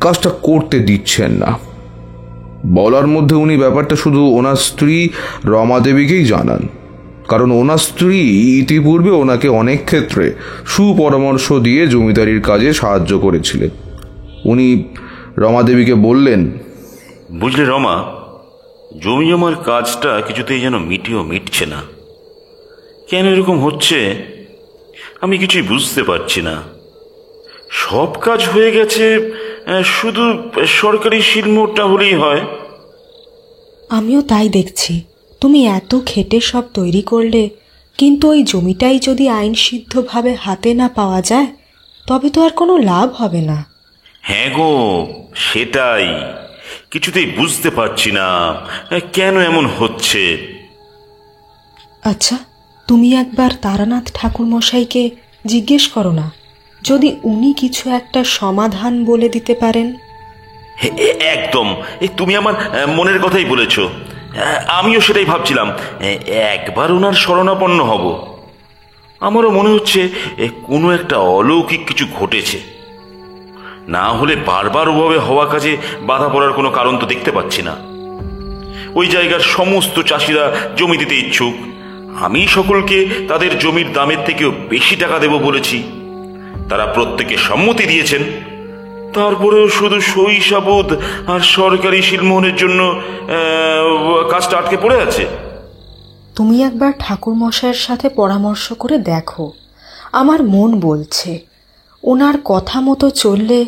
কাজটা করতে দিচ্ছেন না। বলার মধ্যে উনি ব্যাপারটা শুধু ওনার স্ত্রী রমাদেবীকেই জানান, কারণ ওনার স্ত্রী ইতিপূর্বে ওনাকে অনেক ক্ষেত্রে সুপরামর্শ দিয়ে জমিদারির কাজে সাহায্য করেছিলেন। উনি রমাদেবীকে বললেন, বুঝলে রমা, জমি জমার কাজটা কিছুতেই যেন মিটছে না। কেন এরকম হচ্ছে আমি কিছুই বুঝতে পারছি না। সব কাজ হয়ে গেছে, শুধু সরকারি শিলমোড়টা হলেই হয়। আমিও তাই দেখছি। তুমি এত খেটে সব তৈরি করলে, কিন্তু ওই জমিটাই যদি আইনসিদ্ধভাবে হাতে না পাওয়া যায় তবে তো আর কোনো লাভ হবে না। হ্যাঁ গো, সেটাই কিছুতেই বুঝতে পারছি না কেন এমন হচ্ছে। আচ্ছা, তুমি একবার তারানাথ ঠাকুর মশাইকে জিজ্ঞেস করো না, যদি উনি কিছু একটা সমাধান বলে দিতে পারেন। একদম, তুমি আমার মনের কথাই বলেছ। আমিও সেটাই ভাবছিলাম, একবার ওনার শরণাপন্ন হব। আমারও মনে হচ্ছে কোনো একটা অলৌকিক কিছু ঘটেছে। না হলে বারবার ওভাবে হওয়া কাজে বাধা পড়ার কোনো কারণ তো দেখতে পাচ্ছি না। ওই জায়গার সমস্ত চাষিরা জমি দিতে ইচ্ছুক। আমি সকলকে তাদের জমির দামের থেকেও বেশি টাকা দেব বলেছি। তারা প্রত্যেকে সম্মতি দিয়েছেন। তারপরেও শুধু সই সাবুত আর সরকারি শিলমোহরের জন্য কাজটা আটকে পড়ে আছে। তুমি একবার ঠাকুর মশাইয়ের সাথে পরামর্শ করে দেখো। আমার মন বলছে ওনার কথা মতো চললে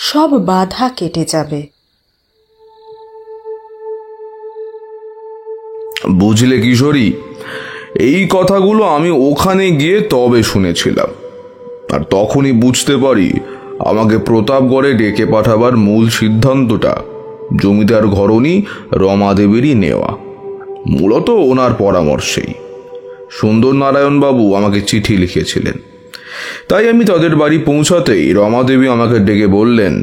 সব বাধা কেটে যাবে। বুঝলে কিশোরী, এই কথাগুলো আমি ওখানে গিয়ে তবে শুনেছিলাম। আর তখনই বুঝতে পারি আমাকে প্রতাপগড়ে ডেকে পাঠাবার মূল সিদ্ধান্তটা জমিদার ঘরণী রমাদেবীরই নেওয়া, মূলত ওনার পরামর্শেই। সুন্দরনারায়ণবাবু আমাকে চিঠি লিখেছিলেন, তাই আমি তাদের বাড়ি পৌঁছাতেই রমাদেবী আমাকে ডেকে বললেন,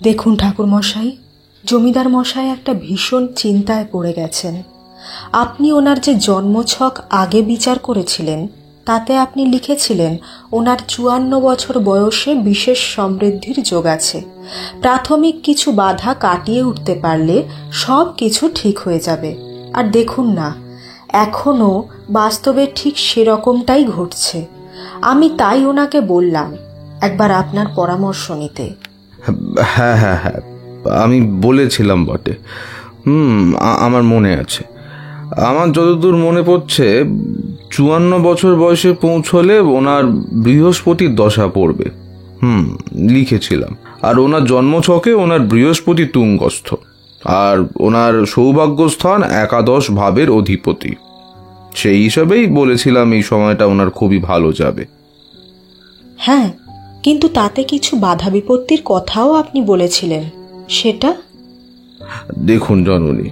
দেখুন ঠাকুর মশাই, জমিদার মশাই একটা ভীষণ চিন্তায় পড়ে গেছেন। আপনি ওনার যে জন্মছক আগে বিচার করেছিলেন তাতে আপনি লিখেছিলেন ওনার 54 বছর বয়সে বিশেষ সমৃদ্ধির যোগ আছে। প্রাথমিক কিছু বাধা কাটিয়ে উঠতে পারলে সব কিছু ঠিক হয়ে যাবে। আর দেখুন না, এখনও বাস্তবে ঠিক সেরকমটাই ঘটছে। আমি তাই ওনাকে বললাম একবার আপনার পরামর্শ নিতে। হ্যাঁ হ্যাঁ হ্যাঁ, আমি বলেছিলাম বটে। আমার মনে আছে। আমার যতদূর মনে পড়ছে 54 বছর বয়সে পৌঁছলে ওনার বৃহস্পতির দশা পড়বে। লিখেছিলাম। আর ওনার জন্মছকে ওনার বৃহস্পতি তুঙ্গস্থ, আর ওনার সৌভাগ্যস্থান একাদশ ভাবের অধিপতি। সেই হিসাবেই বলেছিলাম এই সময়টা ওনার খুবই ভালো যাবে। হ্যাঁ, কিন্তু তাতে কিছু বাধা বিপত্তির কথাও আপনি বলেছিলেন, সেটা? দেখুন জননী,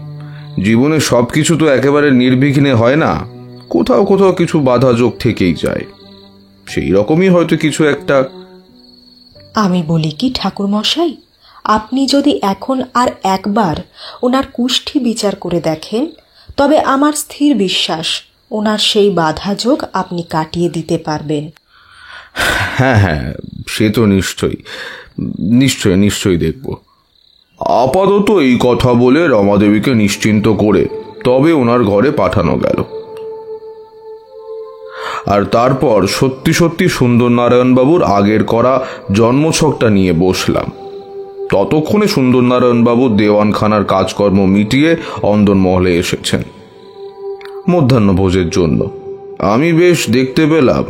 জীবনে সবকিছু তো একেবারে নির্বিঘ্নে হয় না। কোথাও কোথাও কিছু বাধা যোগ থেকেই যায়। সেই রকমই হয়তো কিছু একটা। আমি বলি কি ঠাকুরমশাই, আপনি যদি এখন আর একবার ওনার কুষ্ঠি বিচার করে দেখেন, তবে আমার স্থির বিশ্বাস ওনার সেই বাধা যোগ আপনি কাটিয়ে দিতে পারবেন। হ্যাঁ হ্যাঁ, সে তো নিশ্চয়ই দেখব। আপাতত এই কথা বলে রমাদেবীকে নিশ্চিন্ত করে তবে ওনার ঘরে পাঠানো গেল। আর তারপর সত্যি সত্যি সুন্দরনারায়ণবাবুর আগের করা জন্মছকটা নিয়ে বসলাম। ততক্ষণে সুন্দরনারায়ণবাবু দেওয়ানখানার কাজকর্ম মিটিয়ে অন্দরমহলে এসেছেন মধ্যাহ্নভোজের জন্য। আমি বেশ দেখতে পেলাম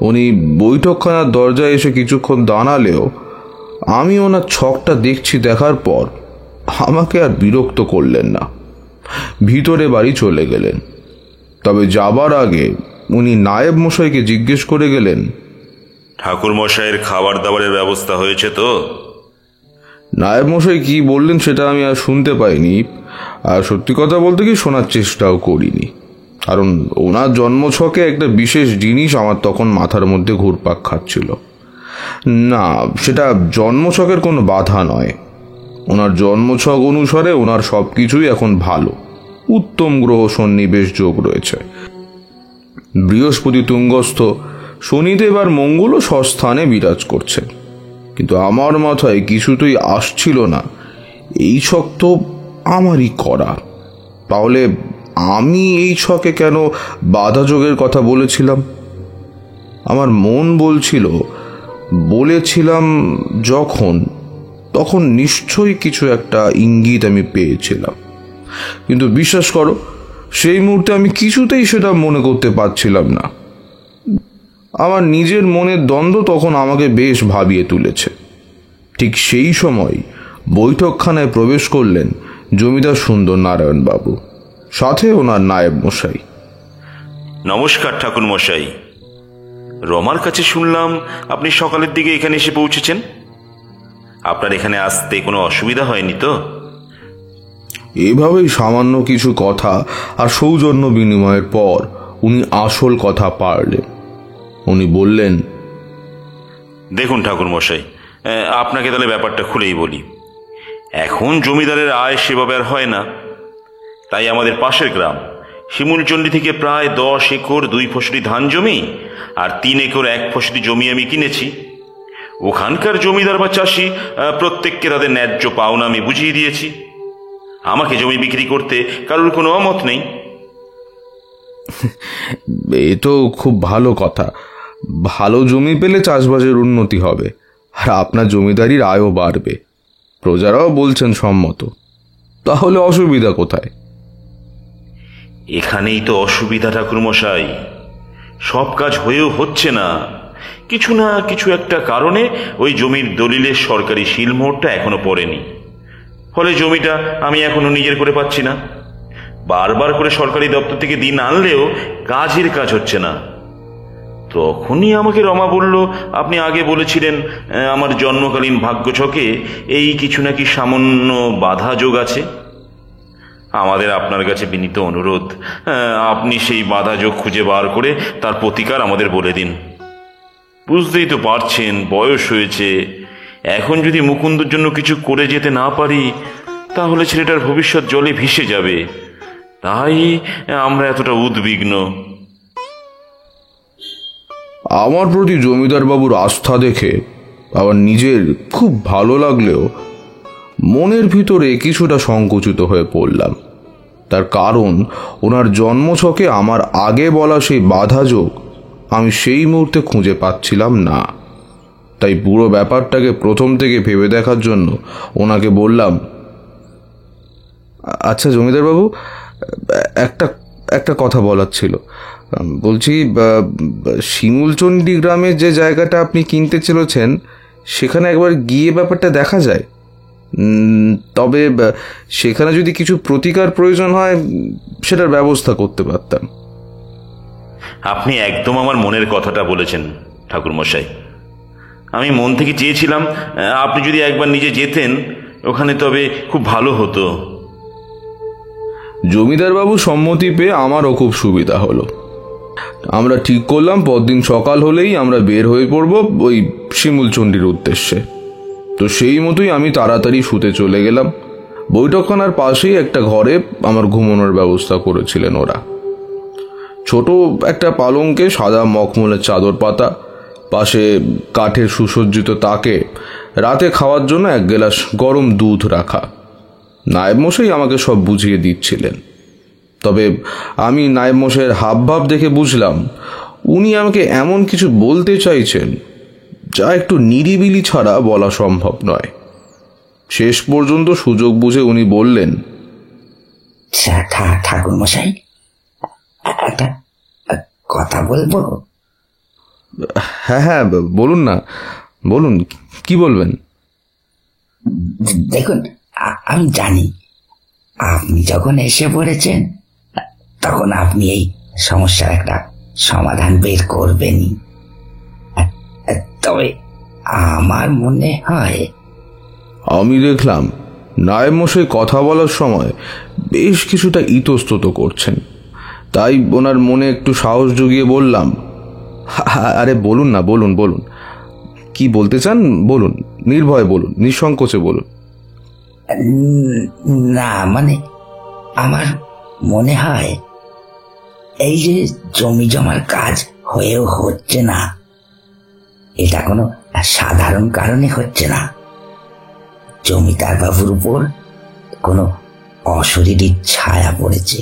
উনি বৈঠকখানার দরজায় এসে কিছুক্ষণ দাঁড়ালেও আমি ওনার ছকটা দেখছি। দেখার পর আমাকে আর বিরক্ত করলেন না, ভিতরে বাড়ি চলে গেলেন। তবে যাবার আগে উনি নায়েব মশাইকে জিজ্ঞেস করে গেলেন, ঠাকুর মশাইয়ের খাবার দাবারের ব্যবস্থা হয়েছে তো? নায়েব মশাই কি বললেন সেটা আমি আর শুনতে পাইনি, আর সত্যি কথা বলতে কি শোনার চেষ্টাও করিনি। কারণ ওনার জন্মছকে একটা বিশেষ জিনিস আমার তখন মাথার মধ্যে ঘুরপাক খাচ্ছিল। না, সেটা জন্মছকের কোনো বাধা নয়। ওনার জন্মছক অনুসারে ওনার সব কিছুই এখন ভালো। উত্তম গ্রহ সন্নিবেশ যোগ রয়েছে। বৃহস্পতি তুঙ্গস্থ, শনিদেব আর মঙ্গলও স্বস্থানে বিরাজ করছে। কিন্তু আমার মাথায় কিছুতেই আসছিল না এই ছক তো আমারই করা। তাহলে আমি এই ছকে কেন বাধা যোগের কথা বলেছিলাম? আমার মন বলেছিলাম তখন নিশ্চয়ই কিছু একটা ইঙ্গিত আমি পেয়েছিলাম। কিন্তু বিশ্বাস করো, সেই মুহূর্তে আমি কিছুতেই সেটা মনে করতে পারছিলাম না। আমার নিজের মনের দ্বন্দ্ব তখন আমাকে বেশ ভাবিয়ে তুলেছে। ঠিক সেই সময় বৈঠকখানায় প্রবেশ করলেন জমিদার সুন্দরনারায়ণবাবু, সাথে ওনার নায়েব মশাই। নমস্কার ঠাকুর মশাই। রমার কাছে শুনলাম আপনি সকালের দিকে এখানে এসে পৌঁছেছেন। আপনার এখানে আসতে কোনো অসুবিধা হয়নি তো? এভাবেই সামান্য কিছু কথা আর সৌজন্য বিনিময়ের পর উনি আসল কথা পারলেন। উনি বললেন, দেখুন ঠাকুর মশাই, আপনাকে তাহলে ব্যাপারটা খুলেই বলি। এখন জমিদারের আয় সেভাবে আর হয় না। তাই আমাদের পাশের গ্রাম শিমুলচণ্ডী থেকে প্রায় 10 একর 2 ফসলি ধান জমি আর 3 একর 1 ফসলি জমি আমি কিনেছি। ওখানকার জমিদার বা চাষি প্রত্যেককে তাদের ন্যায্য পাওনা আমি বুঝিয়ে দিয়েছি। আমাকে জমি বিক্রি করতে কারোর কোনো অমত নেই। এ তো খুব ভালো কথা। ভালো জমি পেলে চাষবাসের উন্নতি হবে, আর আপনার জমিদারির আয়ও বাড়বে। প্রজারাও বলছেন সম্মত। তাহলে অসুবিধা কোথায়? এখানেই তো অসুবিধা ঠাকুর মশাই। সব কাজ হয়েও হচ্ছে না। কিছু না কিছু একটা কারণে ওই জমির দলিলের সরকারি সিলমোহরটা এখনো পড়েনি। ফলে জমিটা আমি এখনো নিজের করে পাচ্ছি না। বারবার করে সরকারি দপ্তর থেকে দিন আনলেও কাজের কাজ হচ্ছে না। তখনই আমাকে রমা বলল, আপনি আগে বলেছিলেন আমার জন্মকালীন ভাগ্যছকে এই কিছু নাকি সামান্য বাধা যোগ আছে। আমাদের আপনার কাছে বিনীত অনুরোধ, আপনি সেই বাধা যোগ খুঁজে বার করে তার প্রতিকার আমাদের বলে দিন। বুঝতেই তো পারছেন, বয়স হয়েছে। এখন যদি মুকুন্দর জন্য কিছু করে যেতে না পারি, তাহলে ছেলেটার ভবিষ্যৎ জলে ভেসে যাবে। তাই আমরা এতটা উদ্বিগ্ন। আমার প্রতি জমিদার বাবুর আস্থা দেখে আবার নিজের খুব ভালো লাগলেও মনের ভিতরে কিছুটা সংকুচিত হয়ে পড়লাম। তার কারণ ওনার জন্মছকে আমার আগে বলা সেই বাধাযোগ আমি সেই মুহূর্তে খুঁজে পাচ্ছিলাম না। তাই পুরো ব্যাপারটাকে প্রথম থেকে ভেবে দেখার জন্য ওনাকে বললাম, আচ্ছা জমিদারবাবু, একটা একটা কথা বলার ছিল। বলছি, শিমুলচণ্ডী গ্রামের যে জায়গাটা আপনি কিনতে চলেছেন সেখানে একবার গিয়ে ব্যাপারটা দেখা যায়। তবে সেখানে যদি কিছু প্রতিকার প্রয়োজন হয় সেটার ব্যবস্থা করতে পারতাম। আপনি একদম আমার মনের কথাটা বলেছেন ঠাকুরমশাই। আমি মন থেকে চেয়েছিলাম আপনি যদি একবার নিজে যেতেন ওখানে, তবে খুব ভালো হতো। জমিদারবাবু সম্মতি পেয়ে আমারও খুব সুবিধা হলো। আমরা ঠিক করলাম পরদিন সকাল হলেই আমরা বের হয়ে পড়ব ওই শিমুলচণ্ডীর উদ্দেশ্যে। তো সেই মতোই আমি তাড়াতাড়ি শুতে চলে গেলাম। বৈঠকখানার পাশেই একটা ঘরে আমার ঘুমানোর ব্যবস্থা করেছিলেন ওরা। ছোট একটা পালঙ্কে সাদা মখমলের চাদর পাতা, পাশে কাঠের সুসজ্জিত তাকে রাতে খাওয়ার জন্য এক গ্লাস গরম দুধ রাখা। নায়েব মশাই আমাকে সব বুঝিয়ে দিচ্ছিলেন। তবে আমি নায়েব মশাইয়ের হাবভাব দেখে বুঝলাম উনি আমাকে এমন কিছু বলতে চাইছেন যা একটু নিরিবিলি ছাড়া বলা সম্ভব নয়। শেষ পর্যন্ত সুযোগ বুঝে উনি বললেন, ঠাকুর মশাই, একটা কথা বলবো? হ্যাঁ হ্যাঁ, বলুন না, বলুন, কি বলবেন? দেখুন, আমি জানি আপনি যখন এসে পড়েছেন তখন আপনি এই সমস্যার একটা সমাধান বের করবেনই। তবে আমার মনে হয়, আমি দেখলাম নায়েব মশাই কথা বলার সময় বেশ কিছুটা ইতস্তত করছেন। তাই ওনার মনে একটু সাহস জুগিয়ে বললাম, আরে বলুন না, বলুন বলুন, কি বলতে চান বলুন, নির্ভয়ে বলুন, নিঃসংকোচে বলুন। না মানে আমার মনে হয় এই যে জমি জমার কাজ হয়েও হচ্ছে না, এটা কোনো সাধারণ কারণে হচ্ছে না। জমিদার বাবুর উপর কোনো অশরীরী ছায়া পড়েছে।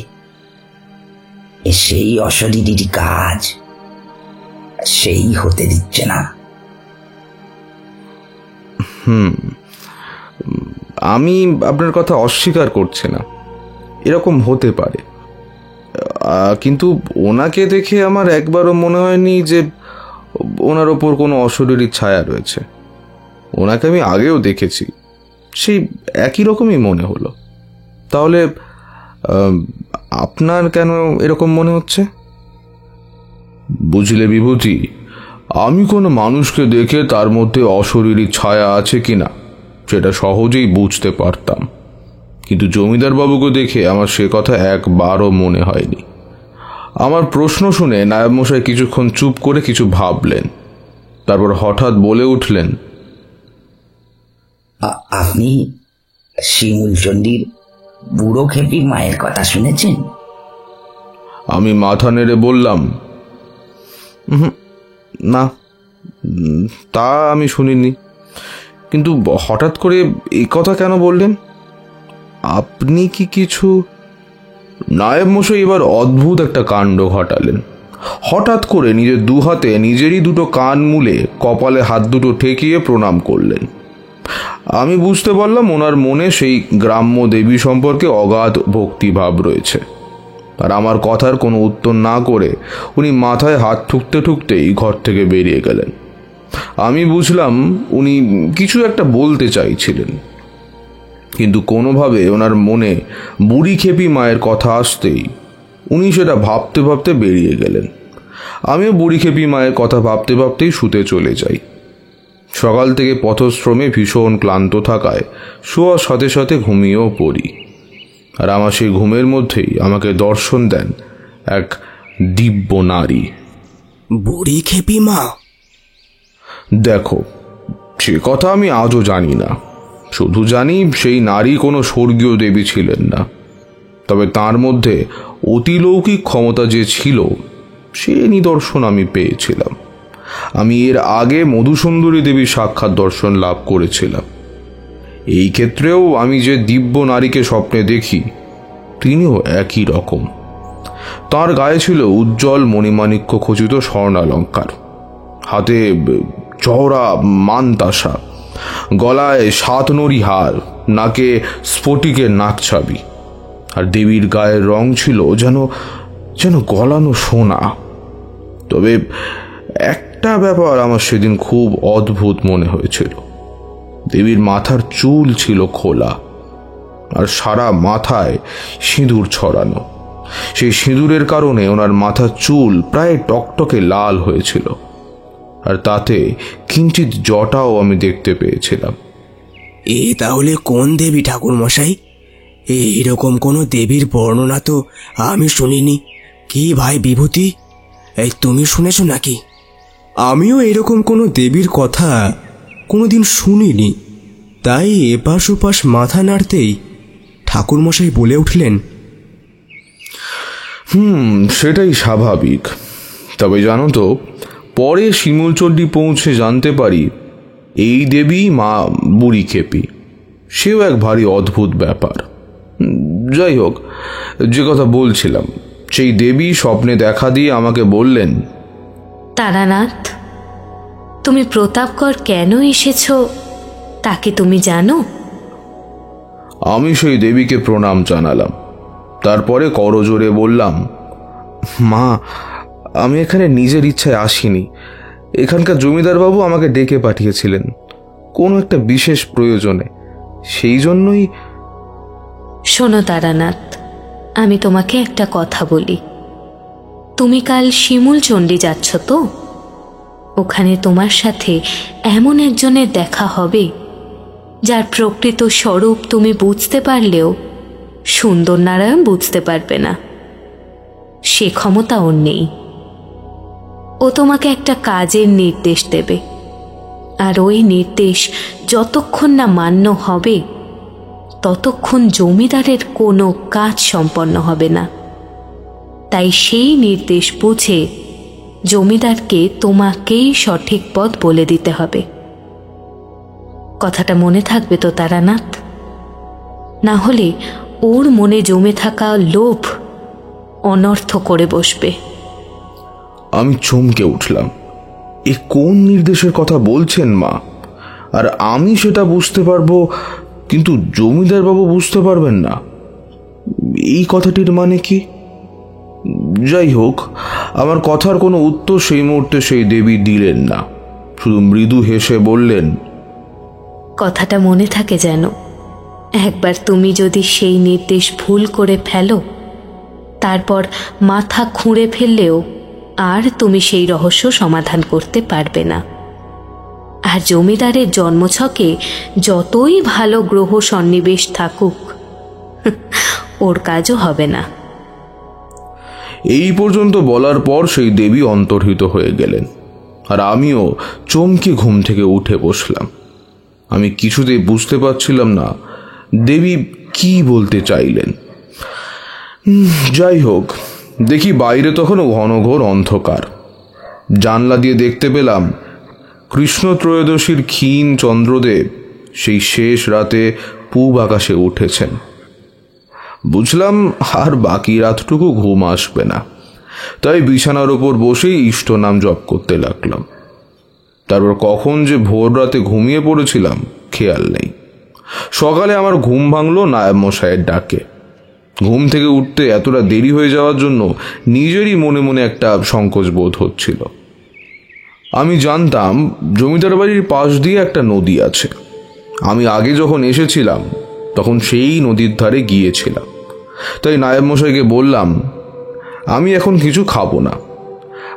সেই অশরীরী কাজ সেই হতে দিচ্ছে না। আমি আপনার কথা অস্বীকার করছি না, এরকম হতে পারে, কিন্তু ওনাকে দেখে আমার একবারও মনে হয়নি যে ওনার ওপর কোনো অশরীরী ছায়া রয়েছে। ওনাকে আমি আগেও দেখেছি, সেই একই রকমই মনে হলো। তাহলে আপনার কেন এরকম মনে হচ্ছে? বুঝলে বিভূতি, আমি কোনো মানুষকে দেখে তার মধ্যে অশরীরী ছায়া আছে কিনা সেটা সহজেই বুঝতে পারতাম, কিন্তু জমিদার বাবুকে দেখে আমার সে কথা একবারও মনে হয়নি। আমার প্রশ্ন শুনে নায়েব মশাই কিছুক্ষণ চুপ করে কিছু ভাবলেন, তারপর হঠাৎ বলে উঠলেন, আপনি শিমুলচণ্ডীর বুড়ো খেপির মায়ের কথা শুনেছেন? আমি মাথা নেড়ে বললাম, না, তা আমি শুনিনি। কিন্তু হঠাৎ করে এই কথা কেন বললেন? আপনি কি কিছু? নায়েব মশাই এবার অদ্ভুত একটা কাণ্ড ঘটালেন। হঠাৎ করে নিজের দুহাতে নিজেরই দুটো কান মুলে কপালে হাত দুটো ঠেকিয়ে প্রণাম করলেন। আমি বুঝতে পারলাম ওনার মনে সেই গ্রাম্য দেবী সম্পর্কে অগাধ ভক্তিভাব রয়েছে। আর আমার কথার কোনো উত্তর না করে উনি মাথায় হাত ঠুকতে ঠুকতেই ঘর থেকে বেরিয়ে গেলেন। আমি বুঝলাম উনি কিছু একটা বলতে চাইছিলেন, কিন্তু কোনোভাবে ওনার মনে বুড়ি খেপি মায়ের কথা আসতেই উনি সেটা ভাবতে ভাবতে বেরিয়ে গেলেন। আমিও বুড়ি খেপি মায়ের কথা ভাবতে ভাবতেই শুতে চলে যাই। সকাল থেকে পথশ্রমে ভীষণ ক্লান্ত থাকায় শোয়ার সাথে সাথে ঘুমিয়েও পড়ি। আর আমার সেই ঘুমের মধ্যেই আমাকে দর্শন দেন এক দিব্য নারী। বুড়ি খেপি মা? দেখো, সে কথা আমি আজও জানি না, শুধু জানি সেই নারী কোনো স্বর্গীয় দেবী ছিলেন না। তবে তার মধ্যে অতিলৌকিক ক্ষমতা যে ছিল সে নিদর্শন আমি পেয়েছিলাম। আমি এর আগে মধুসুন্দরী দেবীর সাক্ষাৎ দর্শন লাভ করেছিলাম। এই ক্ষেত্রেও আমি যে দিব্য নারীকে স্বপ্নে দেখি তিনিও একই রকম। তার গায়ে ছিল উজ্জ্বল মণিমাণিক্য খচিত স্বর্ণালঙ্কার, হাতে চওড়া মানতাসা, গলায় 7 নড়ি হার, নাকে স্ফটিকের নাকছাবি, আর দেবীর গায়ের রং ছিল যেন যেন গলানো সোনা। তবে একটা ব্যাপার আমার সেদিন খুব অদ্ভুত মনে হয়েছিল। দেবীর মাথার চুল ছিল খোলা, আর সারা মাথায় সিঁদুর ছড়ানো। সেই সিঁদুরের কারণে ওনার মাথার চুল প্রায় টকটকে লাল হয়েছিল, আর তাতে কিঞ্চিত জটাও আমি দেখতে পেয়েছিলাম। এ তাহলে কোন দেবী ঠাকুর মশাই? এইরকম কোনো দেবীর বর্ণনা তো আমি শুনিনি। কি ভাই বিভূতি, এই তুমি শুনেছ নাকি? আমিও এরকম কোনো দেবীর কথা কোনোদিন শুনিনি। তাই এপাশ ওপাশ মাথা নাড়তেই ঠাকুরমশাই বলে উঠলেন, সেটাই স্বাভাবিক। তবে জানো তো, পরে শিমুলচণ্ডী পৌঁছে জানতে পারি এই দেবী মা বুড়ি খেপি। সেও এক ভারী অদ্ভুত ব্যাপার। যাই হোক, যে কথা বলছিলাম, সেই দেবী স্বপ্নে দেখা দিয়ে আমাকে বললেন, তারানাথ, তুমি প্রতাপগড় কেন এসেছ তাকে তুমি জানো? আমি সেই দেবীকে প্রণাম জানালাম। তারপরে করজোরে বললাম, মা, আমি এখানে নিজের ইচ্ছায় আসিনি। এখানকার জমিদারবাবু আমাকে ডেকে পাঠিয়েছিলেন কোনো একটা বিশেষ প্রয়োজনে, সেই জন্যই। শোনো তারানাথ, আমি তোমাকে একটা কথা বলি। তুমি কাল শিমুলচণ্ডী যাচ্ছ তো? ওখানে তোমার সাথে এমন একজনের দেখা হবে যার প্রকৃত স্বরূপ তুমি বুঝতে পারলেও সুন্দর নারায়ণ বুঝতে পারবে না। সে ক্ষমতা ওর নেই। ও তোমাকে একটা কাজের নির্দেশ দেবে, আর ওই নির্দেশ যতক্ষণ না মান্য হবে ততক্ষণ জমিদারের কোনো কাজ সম্পন্ন হবে না। তাই সেই নির্দেশ বুঝে জমিদারকে তোমাকেই সঠিক পথ বলে দিতে হবে। কথাটা মনে থাকবে তো তারানাথ? না হলে ওর মনে জমে থাকা লোভ অনর্থ করে বসবে। আমি চমকে উঠলাম। এ কোন নির্দেশের কথা বলছেন মা? আর আমি সেটা বুঝতে পারবো, কিন্তু জমিদার বাবু বুঝতে পারবেন না, এই কথাটির মানে কি? যাই হোক, আমার কথার কোনো উত্তর সেই মুহূর্তে সেই দেবী দিলেন না। শুধু মৃদু হেসে বললেন, কথাটা মনে থাকে যেন। একবার তুমি যদি সেই নির্দেশ ভুল করে ফেলো, তারপর মাথা খুঁড়ে ফেললেও আর তুমি সেই রহস্য সমাধান করতে পারবে না। আর জমিদারের জন্মছকে যতই ভালো গ্রহ সন্নিবেশ থাকুক, ওর কাজও হবে না। এই পর্যন্ত বলার পর সেই দেবী অন্তর্হিত হয়ে গেলেন, আর আমিও চমকে ঘুম থেকে উঠে বসলাম। আমি কিছুতেই বুঝতে পারছিলাম না দেবী কি বলতে চাইলেন। যাই হোক, দেখি বাইরে তখন ঘনঘোর অন্ধকার। জানলা দিয়ে দেখতে পেলাম কৃষ্ণ ত্রয়োদশীর ক্ষীণ চন্দ্রদেব সেই শেষ রাতে পূব আকাশে উঠেছেন। বুঝলাম আর বাকি রাতটুকু ঘুম আসবে না, তাই বিছানার ওপর বসেই ইষ্ট নাম জপ করতে লাগলাম। তারপর কখন যে ভোর রাতে ঘুমিয়ে পড়েছিলাম খেয়াল নেই। সকালে আমার ঘুম ভাঙল নায়েব মশাইয়ের ডাকে। ঘুম থেকে উঠতে এতটা দেরি হয়ে যাওয়ার জন্য নিজেরই মনে মনে একটা সংকোচ বোধ হচ্ছিল। আমি জানতাম জমিদার বাড়ির পাশ দিয়ে একটা নদী আছে। আমি আগে যখন এসেছিলাম তখন সেই নদীর ধারে গিয়েছিলাম। তাই নায়েব মশাইকে বললাম, আমি এখন কিছু খাবো না,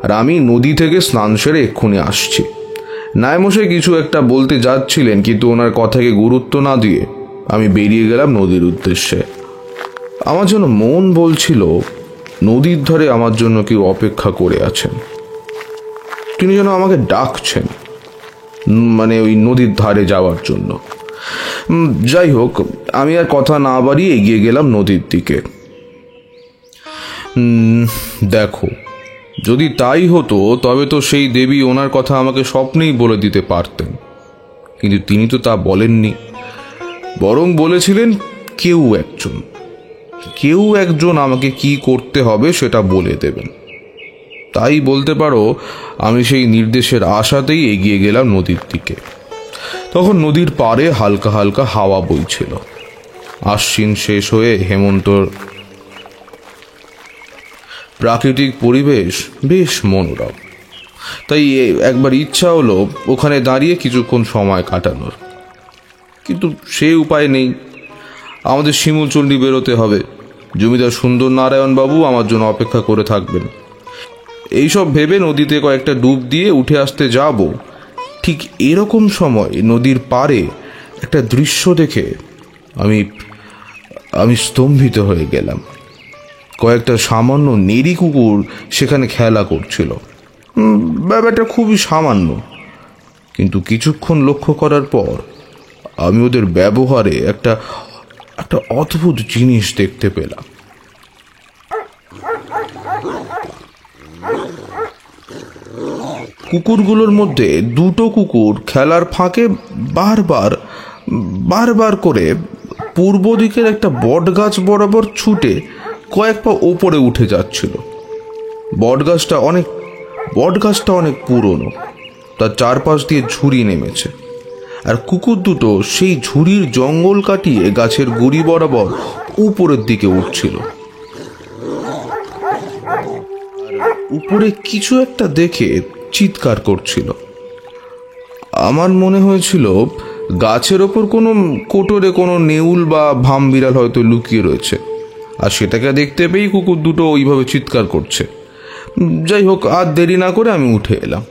আর আমি নদী থেকে স্নান সেরে এক্ষুনি আসছি। নায়েব মশাই কিছু একটা বলতে যাচ্ছিলেন, কিন্তু ওনার কথাকে গুরুত্ব না দিয়ে আমি বেরিয়ে গেলাম নদীর উদ্দেশ্যে। আমার যেন মন বলছিল নদীর ধারে আমার জন্য কেউ অপেক্ষা করে আছেন। তিনি যেন আমাকে ডাকছেন, মানে ওই নদীর ধারে যাওয়ার জন্য। যাই হোক, আমি আর কথা না বাড়িয়ে এগিয়ে গেলাম নদীর দিকে। দেখো, যদি তাই হতো তবে তো সেই দেবী ওনার কথা আমাকে স্বপ্নেই বলে দিতে পারতেন, কিন্তু তিনি তো তা বলেননি। বরং বলেছিলেন কেউ একজন আমাকে কি করতে হবে সেটা বলে দেবেন। তাই বলতে পারো আমি সেই নির্দেশের আশাতেই এগিয়ে গেলাম নদীর দিকে। তখন নদীর পাড়ে হালকা হালকা হাওয়া বইছিল। আশ্বিন শেষ হয়ে হেমন্তর প্রাকৃতিক পরিবেশ বেশ মনোরম। তাই একবার ইচ্ছা হলো ওখানে দাঁড়িয়ে কিছুক্ষণ সময় কাটানোর, কিন্তু সে উপায় নেই। আমাদের শিমুলচণ্ডী বেরোতে হবে। জমিদার সুন্দর নারায়ণ বাবু আমার জন্য অপেক্ষা করে থাকবেন। এইসব ভেবে নদীতে কয়েকটা ডুব দিয়ে উঠে আসতে যাব, ঠিক এরকম সময় নদীর পাড়ে একটা দৃশ্য দেখে আমি স্তম্ভিত হয়ে গেলাম। কয়েকটা সামান্য নেড়ি কুকুর সেখানে খেলা করছিল। ব্যাপারটা খুবই সামান্য, কিন্তু কিছুক্ষণ লক্ষ্য করার পর আমি ওদের ব্যবহারে একটা অদ্ভুত জিনিস দেখতে পেলাম। কুকুরগুলোর মধ্যে দুটো কুকুর খেলার ফাঁকে বারবার করে পূর্ব দিকের একটা বট গাছ বরাবর ছুটে কয়েক পা ওপরে উঠে যাচ্ছিল। বটগাছটা অনেক পুরনো, তার চারপাশ দিয়ে ঝুড়ি নেমেছে, আর কুকুর দুটো সেই ঝুড়ির জঙ্গল কাটিয়ে গাছের গুড়ি বরাবর উপরের দিকে উঠছিল। উপরে কিছু একটা দেখে চিৎকার করছিল। আমার মনে হয়েছিল গাছের ওপর কোনো কোটরে কোনো নেউল বা ভামবিড়াল হয়তো লুকিয়ে রয়েছে, আর সেটাকে দেখতে পেয়েই কুকুর দুটো ওইভাবে চিৎকার করছে। যাই হোক, আর দেরি না করে আমি উঠে এলাম।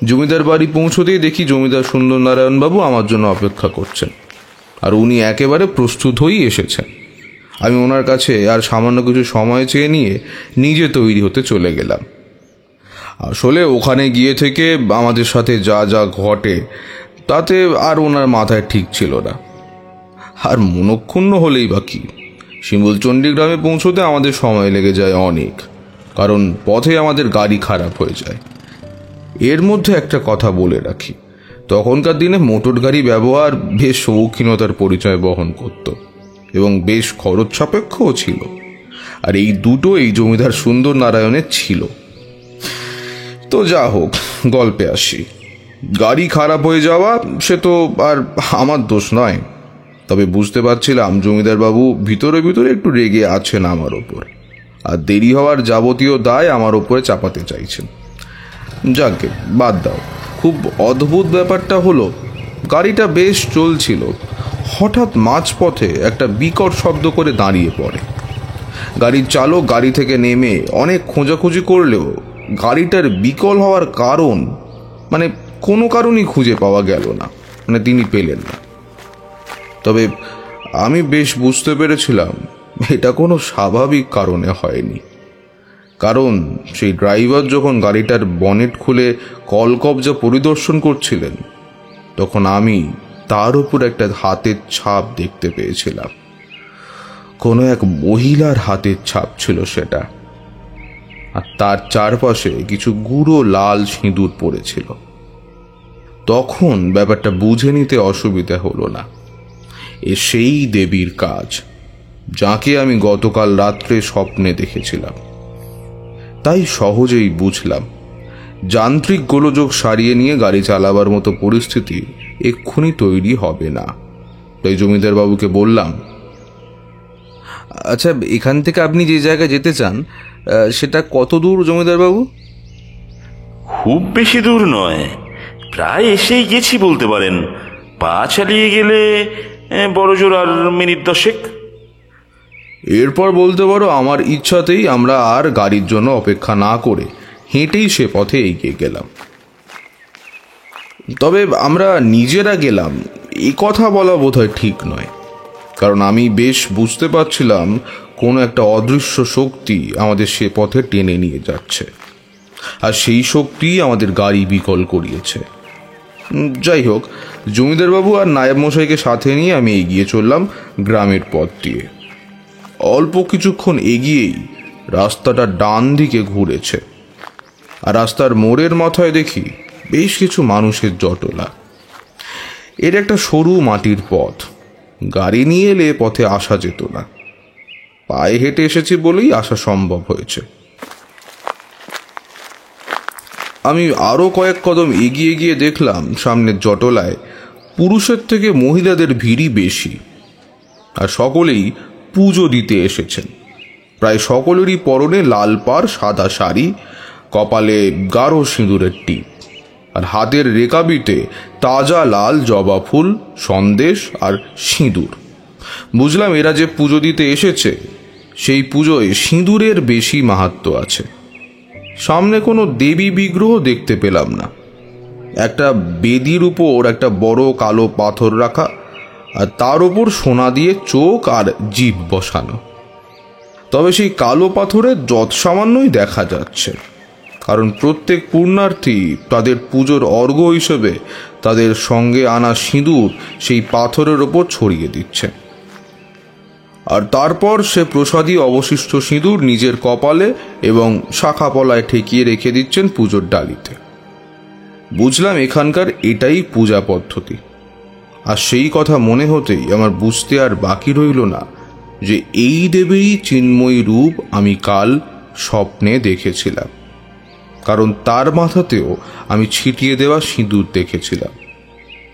জমিদার বাড়ি পৌঁছতেই দেখি জমিদার সুন্দর নারায়ণ বাবু আমার জন্য অপেক্ষা করছেন, আর উনি একেবারে প্রস্তুত হয়েই এসেছেন। আমি ওনার কাছে আর সামান্য কিছু সময় চেয়ে নিয়ে নিজে তৈরি হতে চলে গেলাম। আসলে ওখানে গিয়ে থেকে আমাদের সাথে যা যা ঘটে তাতে আর ওনার মাথায় ঠিক ছিল না। আর মনক্ষুণ্ণ হলেই বা কি, শিমুলচণ্ডী গ্রামে পৌঁছতে আমাদের সময় লেগে যায় অনেক, কারণ পথে আমাদের গাড়ি খারাপ হয়ে যায়। এর মধ্যে একটা কথা বলে রাখি, তখনকার দিনে মোটর গাড়ি ব্যবহার বেশ শৌখিনতার পরিচয় বহন করত এবং বেশ খরচ সাপেক্ষও ছিল, আর এই দুটো এই জমিদার সুন্দর নারায়ণের ছিল। তো যা হোক, গল্পে আসি। গাড়ি খারাপ হয়ে যাওয়া সে তো আর আমার দোষ নয়, তবে বুঝতে পারছিলাম জমিদার বাবু ভিতরে ভিতরে একটু রেগে আছেন আমার ওপর, আর দেরি হওয়ার যাবতীয় দায় আমার ওপরে চাপাতে চাইছেন। যাকে বাদ দাও। খুব অদ্ভুত ব্যাপারটা হলো, গাড়িটা বেশ চলছিল, হঠাৎ মাঝপথে একটা বিকট শব্দ করে দাঁড়িয়ে পড়ে। গাড়ির চালক গাড়ি থেকে নেমে অনেক খোঁজাখুঁজি করলেও গাড়িটার বিকল হওয়ার কারণ কোনো কারণই খুঁজে পাওয়া গেল না, তিনি পেলেন না। তবে আমি বেশ বুঝতে পেরেছিলাম এটা কোনো স্বাভাবিক কারণে হয়নি, কারণ সেই ড্রাইভার যখন গাড়িটার বনেট খুলে কলকবজা পরিদর্শন করছিলেন, তখন আমি তার উপর একটা হাতের ছাপ দেখতে পেয়েছিলাম। কোনো এক মহিলার হাতের ছাপ ছিল সেটা, আর তার চারপাশে কিছু গুঁড়ো লাল সিঁদুর পড়েছিল। তখন ব্যাপারটা বুঝে নিতে অসুবিধা হলো না, এ সেই দেবীর কাজ যাকে আমি গতকাল রাত্রে স্বপ্নে দেখেছিলাম। তাই সহজেই বুঝলাম যান্ত্রিক গোলযোগ সারিয়ে নিয়ে গাড়ি চালাবার মতো পরিস্থিতি এক্ষুনি তৈরি হবে না। তাই জমিদার বাবুকে বললাম, আচ্ছা, এখান থেকে আপনি যে জায়গায় যেতে চান সেটা কত দূর জমিদার বাবু? খুব বেশি দূর নয়, প্রায় এসেই গেছি বলতে পারেন। পা চালিয়ে গেলে বড়জোর আর মিনিট 10। এরপর বলতে পারো আমার ইচ্ছাতেই আমরা আর গাড়ির জন্য অপেক্ষা না করে হেঁটেই সে পথে এগিয়ে গেলাম। তবে আমরা নিজেরা গেলাম এই কথা বলা বোধহয় ঠিক নয়, কারণ আমি বেশ বুঝতে পারছিলাম কোনো একটা অদৃশ্য শক্তি আমাদের সে পথে টেনে নিয়ে যাচ্ছে, আর সেই শক্তি আমাদের গাড়ি বিকল করিয়েছে। যাই হোক, জমিদারবাবু আর নায়েব মশাইকে সাথে নিয়ে আমি এগিয়ে চললাম গ্রামের পথ দিয়ে। অল্প কিছুক্ষণ এগিয়েই রাস্তাটা ডান দিকে ঘুরেছে, আর রাস্তার মোড়ের মাথায় দেখি বেশ কিছু মানুষের জটলা। এর একটা সরু মাটির পথ, গাড়ি নিয়ে এলে পথে আসা যেত না। পায়ে হেঁটে এসেছি বলেই আসা সম্ভব হয়েছে। আমি আরো কয়েক কদম এগিয়ে গিয়ে দেখলাম সামনের জটলায় পুরুষের থেকে মহিলাদের ভিড়ই বেশি, আর সকলেই পুজো দিতে এসেছেন। প্রায় সকলেরই পরনে লাল পাড় সাদা শাড়ি, কপালে গাঢ় সিঁদুরের টিপ, আর হাতের রেকাবিতে তাজা লাল জবা ফুল, সন্দেশ আর সিঁদুর। বুঝলাম এরা যে পুজো দিতে এসেছে সেই পুজোয় সিঁদুরের বেশি মাহাত্ম্য আছে। সামনে কোনো দেবী বিগ্রহ দেখতে পেলাম না। একটা বেদির উপর একটা বড় কালো পাথর রাখা, আর তার উপর সোনা দিয়ে চোখ আর জিভ বসানো। তবে সেই কালো পাথরের যৎ সামান্যই দেখা যাচ্ছে, কারণ প্রত্যেক পুণ্যার্থী তাদের পুজোর অর্ঘ্য হিসেবে তাদের সঙ্গে আনা সিঁদুর সেই পাথরের ওপর ছড়িয়ে দিচ্ছে, আর তারপর সে প্রসাদী অবশিষ্ট সিঁদুর নিজের কপালে এবং শাখাপলায় ঠেকিয়ে রেখে দিচ্ছেন পুজোর ডালিতে। বুঝলাম এখানকার এটাই পূজা পদ্ধতি। আর সেই কথা মনে হতেই আমার বুঝতে আর বাকি রইল না যে এই দেবীরই চিন্ময়ী রূপ আমি কাল স্বপ্নে দেখেছিলাম, কারণ তার মাথাতেও আমি ছিটিয়ে দেওয়া সিঁদুর দেখেছিলাম।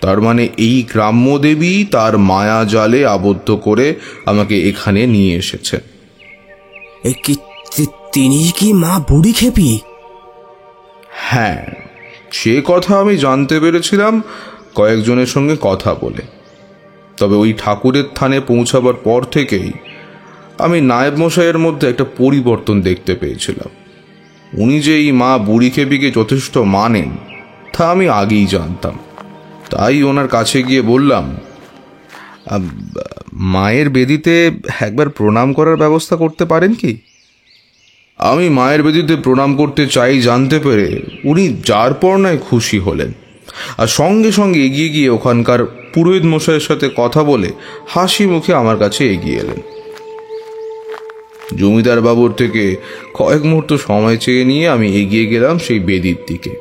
তার মানে এই গ্রাম্য দেবী তার মায়া জালে আবদ্ধ করে আমাকে এখানে নিয়ে এসেছেন। তিনি কি মা বুড়ি খেপি? হ্যাঁ, সে কথা আমি জানতে পেরেছিলাম কয়েকজনের সঙ্গে কথা বলে। তবে ওই ঠাকুরের থানে পৌঁছাবার পর থেকেই আমি নায়েব মশাইয়ের মধ্যে একটা পরিবর্তন দেখতে পেয়েছিলাম। উনি যে এই মা বুড়ি খেপিকে যথেষ্ট মানেন তা আমি আগেই জানতাম। তাই ওনার কাছে গিয়ে বললাম, মায়ের বেদিতে একবার প্রণাম করার ব্যবস্থা করতে পারেন কি? আমি মায়ের বেদিতে প্রণাম করতে চাই জানতে পেরে উনি যার পর নয় খুশি হলেন, আর সঙ্গে সঙ্গে এগিয়ে গিয়ে ওখানকার পুরোহিত মশাইয়ের সাথে কথা বলে হাসি মুখে আমার কাছে এগিয়ে এলেন। জমিদার বাবুর থেকে কয়েক মুহূর্ত সময় চেয়ে নিয়ে আমি এগিয়ে গেলাম সেই বেদির দিকে।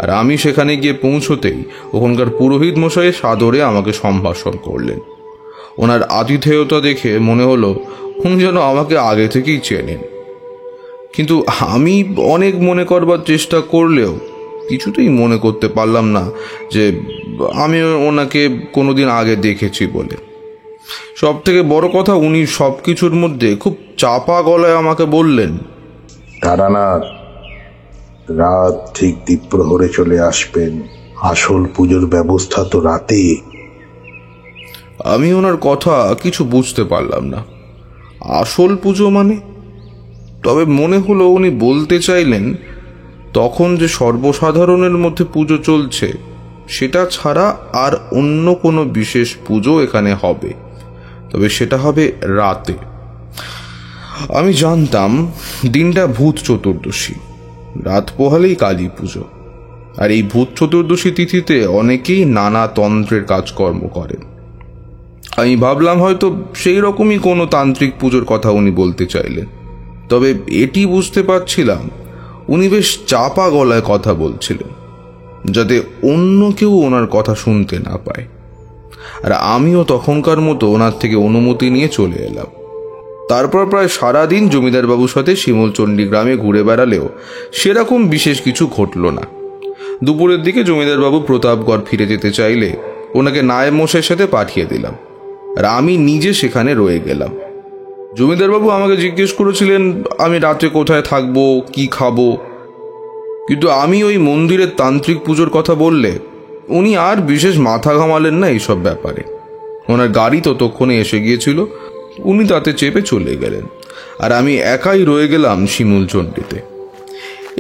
আর আমি সেখানে গিয়ে পৌঁছতেই ওখানকার পুরোহিত মশাই সাদরে আমাকে সম্ভাষণ করলেন। ওনার আতিথেয়তা দেখে মনে হলো উনি যেন আমাকে আগে থেকেই চেনেন। কিন্তু আমি অনেক মনে করবার চেষ্টা করলেও কিছুতেই মনে করতে পারলাম না যে আমি ওনাকে কোনোদিন আগে দেখেছি বলে। সব থেকে বড় কথা, উনি সব কিছুর মধ্যে খুব চাপা গলায় আমাকে বললেন, তারানাথ, রাত ঠিক দ্বীপ্রহরে চলে আসবেন, আসল পুজোর ব্যবস্থা তো রাতে। আমি ওনার কথা কিছু বুঝতে পারলাম না। আসল পুজো মানে? তবে মনে হলো উনি বলতে চাইলেন তখন যে সর্বসাধারণের মধ্যে পুজো চলছে সেটা ছাড়া আর অন্য কোনো বিশেষ পুজো এখানে হবে, তবে সেটা হবে রাতে। আমি জানতাম দিনটা ভূত চতুর্দশী, রাত পোহালেই কালী পুজো। আর এই ভূত চতুর্দশী তিথিতে অনেকেই নানা তন্ত্রের কাজকর্ম করেন। আমি ভাবলাম হয়তো সেই রকমই কোনো তান্ত্রিক পুজোর কথা উনি বলতে চাইলেন। তবে এটি বুঝতে পারছিলাম উনি বেশ চাপা গলায় কথা বলছিলেন, যাতে অন্য কেউ ওনার কথা শুনতে না পায়। আর আমিও তখনকার মতো ওনার থেকে অনুমতি নিয়ে চলে এলাম। তারপর প্রায় সারাদিন জমিদার বাবুর সাথে শিমুলচণ্ডী গ্রামে ঘুরে বেড়ালেও সেরকম বিশেষ কিছু ঘটল না। দুপুরের দিকে জমিদার বাবু প্রতাপগড় ফিরে যেতে চাইলে ওনাকে নায়েব মশাইয়ের সাথে পাঠিয়ে দিলাম, আর আমি নিজে সেখানে রয়ে গেলাম। জমিদারবাবু আমাকে জিজ্ঞেস করেছিলেন আমি রাতে কোথায় থাকবো, কি খাবো, কিন্তু আমি ওই মন্দিরের তান্ত্রিক পুজোর কথা বললে উনি আর বিশেষ মাথা ঘামালেন না এইসব ব্যাপারে। ওনার গাড়ি ততক্ষণে এসে গিয়েছিল, উনি তাতে চেপে চলে গেলেন, আর আমি একাই রয়ে গেলাম শিমুলচণ্ডীতে।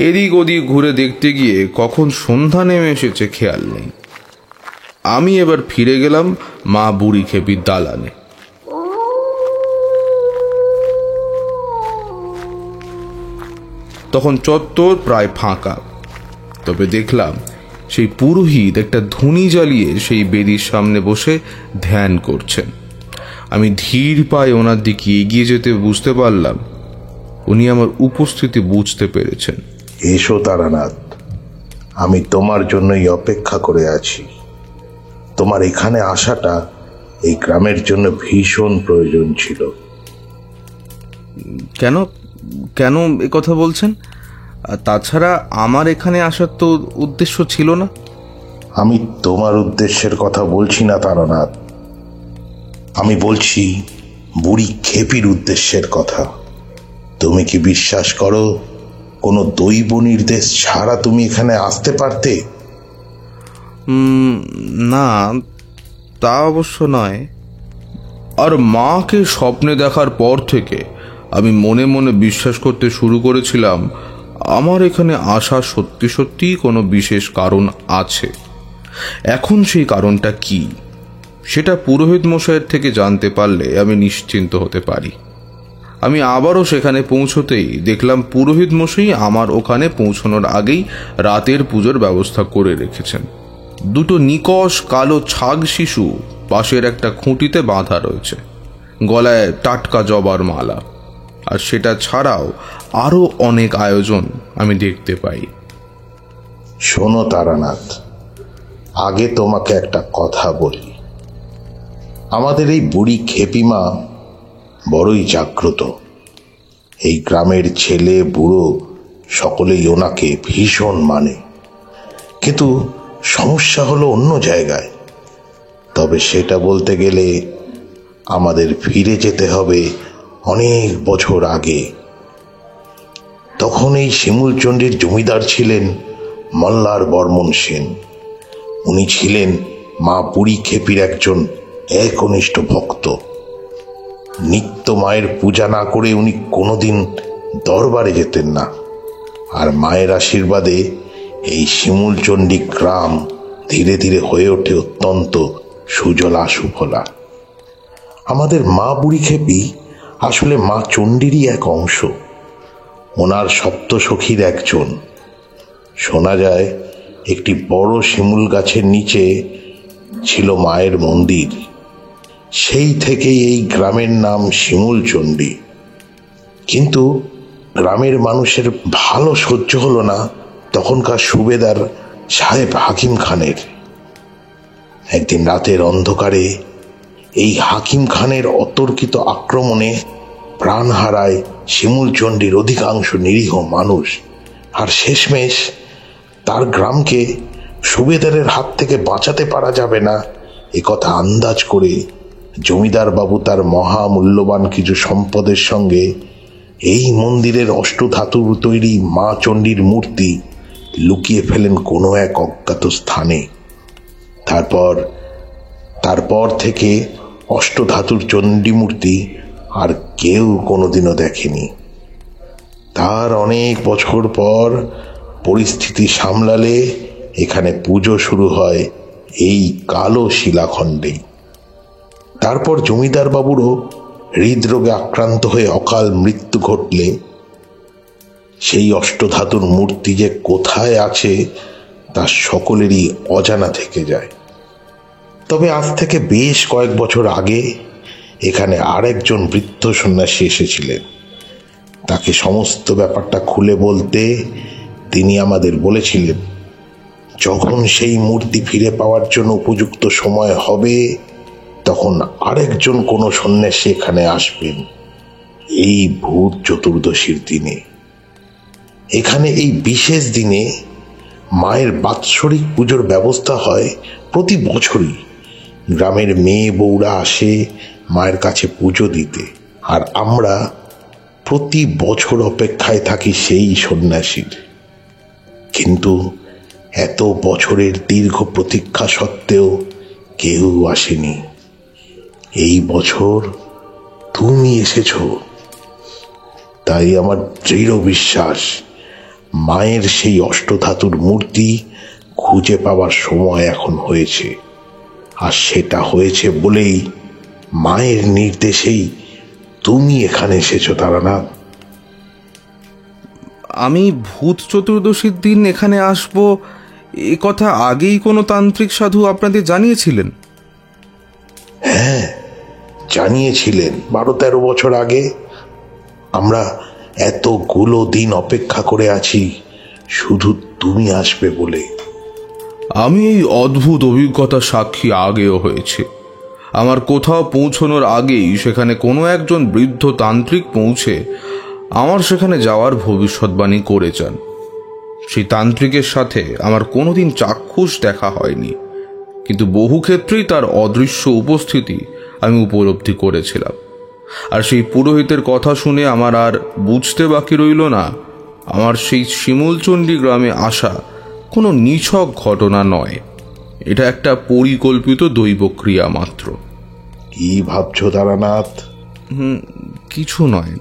এদিক ওদিক ঘুরে দেখতে গিয়ে কখন সন্ধ্যা নেমে এসেছে খেয়াল নেই। আমি এবার ফিরে গেলাম মা বুড়ি খেপির দালানে। তখন চত্বর প্রায় ফাঁকা, তবে দেখলাম সেই পুরোহিত একটা ধুনি জ্বালিয়ে সেই বেদির সামনে বসে ধ্যান করছেন। আমি ধীর পায়ে ওনার দিকে এগিয়ে যেতে বুঝতে পারলাম উনি আমার উপস্থিতি বুঝতে পেরেছেন। এসো তারানাথ, আমি তোমার জন্যই অপেক্ষা করে আছি। তোমার এখানে আসাটা এই গ্রামের জন্য ভীষণ প্রয়োজন ছিল। কেন কেন এ কথা বলছেন? আর তাছাড়া আমার এখানে আসার তো উদ্দেশ্য ছিল না। আমি তোমার উদ্দেশ্যের কথা বলছি না তারানাথ, আমি বলছি বুড়ি খেপির উদ্দেশ্যের কথা। তুমি কি বিশ্বাস করো কোনো দৈব নির্দেশ ছাড়া তুমি এখানে আসতে পারতে? না, তা অবশ্য নয়। আর মাকে স্বপ্নে দেখার পর থেকে আমি মনে মনে বিশ্বাস করতে শুরু করেছিলাম আমার এখানে আসা সত্যি সত্যি কোনো বিশেষ কারণ আছে। এখন সেই কারণটা কি সেটা পুরোহিত মশাইয়ের থেকে জানতে পারলে আমি নিশ্চিন্ত হতে পারি। আমি আবারও সেখানে পৌঁছতেই দেখলাম পুরোহিত মশাই আমার ওখানে পৌঁছানোর আগেই রাতের পুজোর ব্যবস্থা করে রেখেছেন। দুটো নিকষ কালো ছাগ শিশু পাশের একটা খুঁটিতে বাঁধা রয়েছে, গলায় টাটকা জবার মালা, আর সেটা ছাড়াও আরো অনেক আয়োজন আমি দেখতে পাই। শোনো তারানাথ, আগে তোমাকে একটা কথা বলি। আমাদের এই বুড়ি খেপিমা বড়ই জাগ্রত। এই গ্রামের ছেলে বুড়ো সকলেই ওনাকে ভীষণ মানে, কিন্তু সমস্যা হলো অন্য জায়গায়। তবে সেটা বলতে গেলে আমাদের ফিরে যেতে হবে অনেক বছর আগে। তখন এই শিমুলচণ্ডীর জমিদার ছিলেন মল্লার বর্মন সেন। উনি ছিলেন মা বুড়ি খেপির একজন একনিষ্ঠ ভক্ত। নিত্য মায়ের পূজা না করে উনি কোনোদিন দরবারে যেতেন না। আর মায়ের আশীর্বাদে এই শিমুলচণ্ডী গ্রাম ধীরে ধীরে হয়ে ওঠে অত্যন্ত সুজলা সুফলা। আমাদের মা বুড়ি খেপি আসলে মা চণ্ডীরই এক অংশ, ওনার সপ্তসখীর একজন। শোনা যায় একটি বড় শিমুল গাছের নিচে ছিল মায়ের মন্দির। সেই থেকেই এই গ্রামের নাম শিমুলচণ্ডী। কিন্তু গ্রামের মানুষের ভালো সহ্য হলো না তখনকার সুবেদার সাহেব হাকিম খানের। একদিন রাতের অন্ধকারে এই হাকিম খানের অতর্কিত আক্রমণে প্রাণ হারায় শিমুলচণ্ডীর অধিকাংশ নিরীহ মানুষ। আর শেষমেশ তার গ্রামকে সুবেদারের হাত থেকে বাঁচাতে পারা যাবে না এ কথা আন্দাজ করে জমিদার বাবু তার মহামূল্যবান কিছু সম্পদের সঙ্গে এই মন্দিরের অষ্টধাতুর তৈরি মা চণ্ডীর মূর্তি লুকিয়ে ফেলেন কোনো এক অজ্ঞাত স্থানে। তারপর থেকে অষ্টধাতুর চণ্ডী মূর্তি আর কেউ কোনোদিনও দেখেনি। তার অনেক বছর পর পরিস্থিতি সামলালে এখানে পুজো শুরু হয় এই কালো শিলাখণ্ডেই। তারপর জমিদার বাবুরও হৃদরোগে আক্রান্ত হয়ে অকাল মৃত্যু ঘটলে সেই অষ্টধাতুর মূর্তি যে কোথায় আছে তা সকলেরই অজানা থেকে যায়। তবে আজ থেকে বেশ কয়েক বছর আগে এখানে আরেকজন বৃদ্ধ সন্ন্যাসী এসেছিলেন। তাকে সমস্ত ব্যাপারটা খুলে বলতে তিনি আমাদের বলেছিলেন, যখন সেই মূর্তি ফিরে পাওয়ার জন্য উপযুক্ত সময় হবে তখন আরেকজন কোনো সন্ন্যাসী এখানে আসবেন এই ভূত চতুর্দশীর দিনে। এখানে এই বিশেষ দিনে মায়ের বাৎসরিক পুজোর ব্যবস্থা হয় প্রতি বছরই। গ্রামের মেয়ে বউরা আসে মায়ের কাছে পুজো দিতে, আর আমরা প্রতি বছর অপেক্ষায় থাকি সেই সন্ন্যাসীর। কিন্তু এত বছরের দীর্ঘ প্রতীক্ষা সত্ত্বেও কেউ আসেনি। এই বছর তুমি এসেছ, তাই আমার দৃঢ় বিশ্বাস মায়ের সেই অষ্টধাতুর মূর্তি খুঁজে পাওয়ার সময় এখন হয়েছে। আর সেটা হয়েছে বলেই মায়ের নির্দেশেই তুমি এখানে এসেছো তারানাথ। আমি ভূত চতুর্দশীর দিন এখানে আসব এ কথা আগেই কোনো তান্ত্রিক সাধু আপনাদের জানিয়েছিলেন? হ্যাঁ, জানিয়েছিলেন 12-13 বছর আগে। আমরা এতগুলো দিন অপেক্ষা করে আছি শুধু তুমি আসবে বলে। আমি এই অদ্ভুত অভিজ্ঞতার সাক্ষী আগেও হয়েছে। আমার কোথাও পৌঁছানোর আগেই সেখানে কোনো একজন বৃদ্ধ তান্ত্রিক পৌঁছে আমার সেখানে যাওয়ার ভবিষ্যৎবাণী করে যান। সেই তান্ত্রিকের সাথে আমার কোনোদিন চাক্ষুষ দেখা হয়নি, কিন্তু বহু ক্ষেত্রেই তার অদৃশ্য উপস্থিতি আমি উপলব্ধি করেছিলাম। আর সেই পুরোহিতের কথা শুনে আমার আর বুঝতে বাকি রইল না আমার সেই শিমুলচণ্ডী গ্রামে আসা কোনো নিছক ঘটনা নয়, এটা একটা পরিকল্পিত দৈব ক্রিয়া মাত্র। কি ভাবছো তারানাথ? কিছু নয়,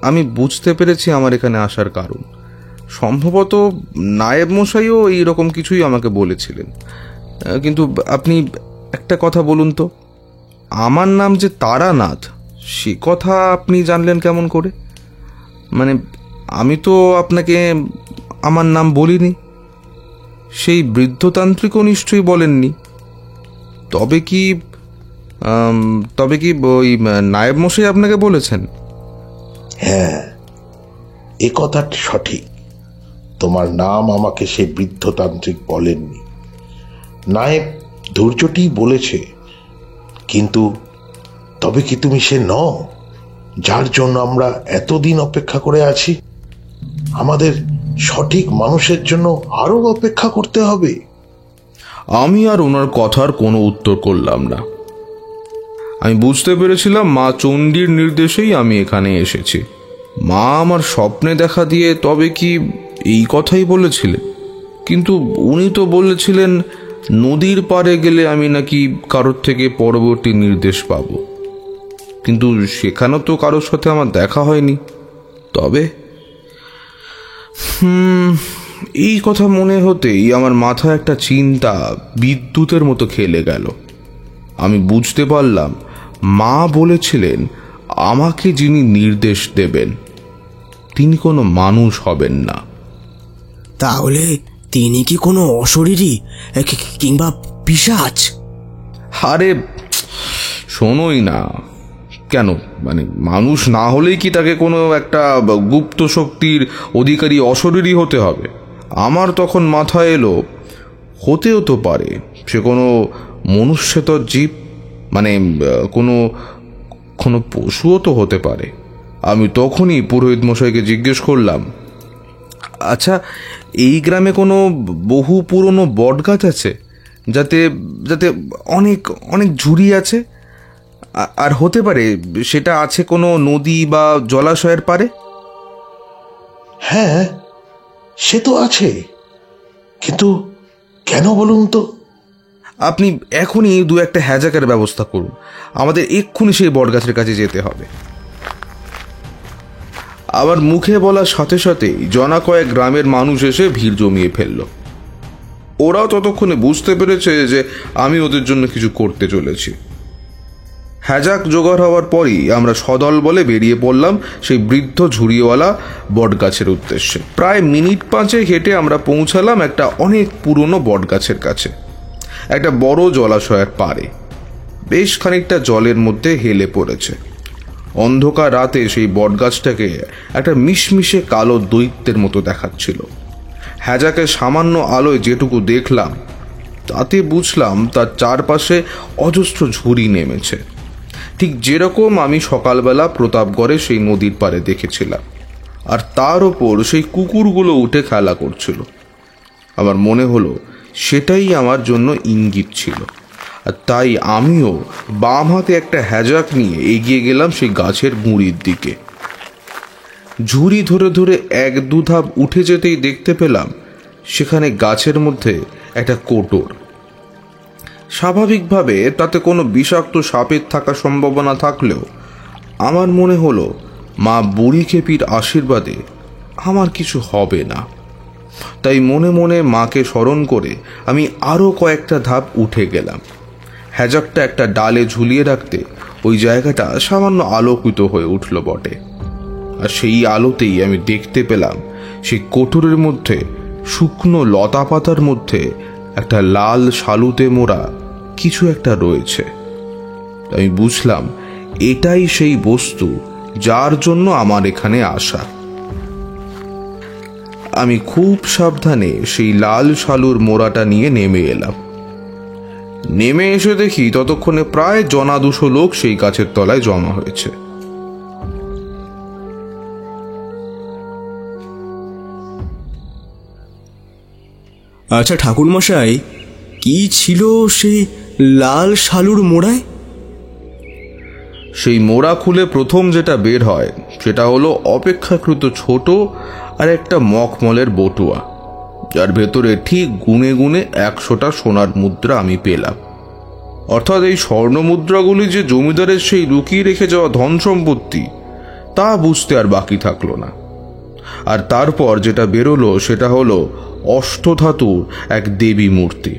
আমি বুঝতে পেরেছি আমার এখানে আসার কারণ। সম্ভবত নায়েব মশাইও এইরকম কিছুই আমাকে বলেছিলেন। কিন্তু আপনি একটা কথা বলুন তো, আমার নাম যে তারানাথ সে কথা আপনি জানলেন কেমন করে? মানে আমি তো আপনাকে আমার নাম বলিনি, সেই বৃদ্ধতান্ত্রিকও নিশ্চয়ই বলেননি। তবে কি ওই নায়েব মশাই আপনাকে বলেছেন? হ্যাঁ, এ কথাটা সঠিক। তোমার নাম আমাকে সেই বৃদ্ধতান্ত্রিক বলেননি, নায়েব ধৈর্যটি বলেছে। কিন্তু তবে কি তুমি সে নও যার জন্য আমরা এতদিন অপেক্ষা করে আছি? আমাদের সঠিক মানুষের জন্য আরো অপেক্ষা করতে হবে। আমি আর ওনার কথার কোনো উত্তর করলাম না। আমি বুঝতে পেরেছিলাম মা চণ্ডীর নির্দেশেই আমি এখানে এসেছি। মা আমার স্বপ্নে দেখা দিয়ে তবে কি এই কথাই বলেছিলেন? কিন্তু উনি তো বলেছিলেন নদীর পাড়ে গেলে আমি নাকি কারোর থেকে পরবর্তী নির্দেশ পাব, কিন্তু সেখানেও তো কারোর সাথে আমার দেখা হয়নি। তবে এই কথা মনে হতেই আমার মাথায় একটা চিন্তা বিদ্যুতের মতো খেলে গেল। আমি বুঝতে পারলাম মা বলেছিলেন আমাকে যিনি নির্দেশ দেবেন তিনি কোনো মানুষ হবেন না। তাহলে তিনি কি কোনো অশরীরী কিংবা পিশাচ? আরে শোনোই না, কেন মানে মানুষ না হলেই কি তাকে কোনো একটা গুপ্ত শক্তির অধিকারী অশরীরী হতে হবে? আমার তখন মাথায় এলো হতেও তো পারে সে কোনো মনুষ্যতর জীব, মানে কোনো কোনো পশুও তো হতে পারে। আমি তখনই পুরোহিত মশাইকে জিজ্ঞেস করলাম, আচ্ছা এই গ্রামে কোনো বহু পুরনো বট গাছ আছে যাতে যাতে অনেক অনেক ঝুড়ি আছে? আর হতে পারে সেটা আছে কোনো নদী বা জলাশয়ের পারে? হ্যাঁ, সে তো আছে, কিন্তু কেন বলুন তো? আপনি এখনই দু একটা হ্যাজাকের ব্যবস্থা করুন, আমাদের এক্ষুনি সেই বটগাছের কাছে যেতে হবে। আবার মুখে বলার সাথে সাথেই জনা কয়েক গ্রামের মানুষ এসে ভিড় জমিয়ে ফেলল। ওরাও ততক্ষণে বুঝতে পেরেছে যে আমি ওদের জন্য কিছু করতে চলেছি। হ্যাজাক জোগাড় হওয়ার পরই আমরা সদল বলে বেরিয়ে পড়লাম সেই বৃদ্ধ ঝুড়িওয়ালা বটগাছের উদ্দেশ্যে। প্রায় মিনিট 5 হেঁটে আমরা পৌঁছালাম একটা অনেক পুরনো বটগাছের কাছে, একটা বড় জলাশয়ের পাড়ে। বেশ খানিকটা জলের মধ্যে হেলে পড়েছে। অন্ধকার রাতে সেই বটগাছটাকে একটা মিশমিশে কালো দৈত্যের মতো দেখাচ্ছিল। হ্যাজাকের সামান্য আলোয় যেটুকু দেখলাম তাতে বুঝলাম তার চারপাশে অজস্র ঝুড়ি নেমেছে, ঠিক যেরকম আমি সকালবেলা প্রতাপগড়ে সেই নদীর পাড়ে দেখেছিলাম। আর তার ওপর সেই কুকুরগুলো উঠে খেলা করছিল। আমার মনে হলো সেটাই আমার জন্য ইঙ্গিত ছিল, আর তাই আমিও বাম হাতে একটা হ্যাজাক নিয়ে এগিয়ে গেলাম সেই গাছের গুঁড়ির দিকে। ঝুড়ি ধরে ধরে 1-2 ধাপ উঠে যেতেই দেখতে পেলাম সেখানে গাছের মধ্যে একটা কোটর। স্বাভাবিকভাবে তাতে কোনো বিষাক্ত সাপের থাকার সম্ভাবনা থাকলেও আমার মনে হলো মা বুড়ি খেপির আশীর্বাদে আমার কিছু হবে না। তাই মনে মনে মাকে স্মরণ করে আমি আরও কয়েকটা ধাপ উঠে গেলাম। হ্যাজাকটা একটা ডালে ঝুলিয়ে রাখতে ওই জায়গাটা সামান্য আলোকিত হয়ে উঠল বটে। আর সেই আলোতেই আমি দেখতে পেলাম সেই কোটরের মধ্যে শুকনো লতা পাতার মধ্যে একটা লাল শালুতে মোড়া কিছু একটা রয়েছে। আমি বুঝলাম এটাই সেই বস্তু যার জন্য আমার এখানে আসা। আমি খুব সাবধানে সেই লাল শালুর মোড়াটা নিয়ে নেমে এলাম। নেমে এসে দেখি ততক্ষণে প্রায় 100-200 লোক সেই গাছের তলায় জমা হয়েছে। আচ্ছা ঠাকুরমশাই, কি ছিল সেই লাল শালুর মোড়ায়? সেই মোড়া খুলে প্রথম যেটা বের হয় সেটা হলো অপেক্ষাকৃত ছোট আর একটা মখমলের বটুয়া, যার ভেতরে ঠিক গুনে গুনে 100টা সোনার মুদ্রা আমি পেলাম। অর্থাৎ এই স্বর্ণ মুদ্রাগুলি যে জমিদারের সেই লুকিয়ে রেখে যাওয়া ধন সম্পত্তি, তা বুঝতে আর বাকি থাকলো না। আর তারপর যেটা বেরোলো সেটা হলো অষ্টধাতুর এক দেবী মূর্তি।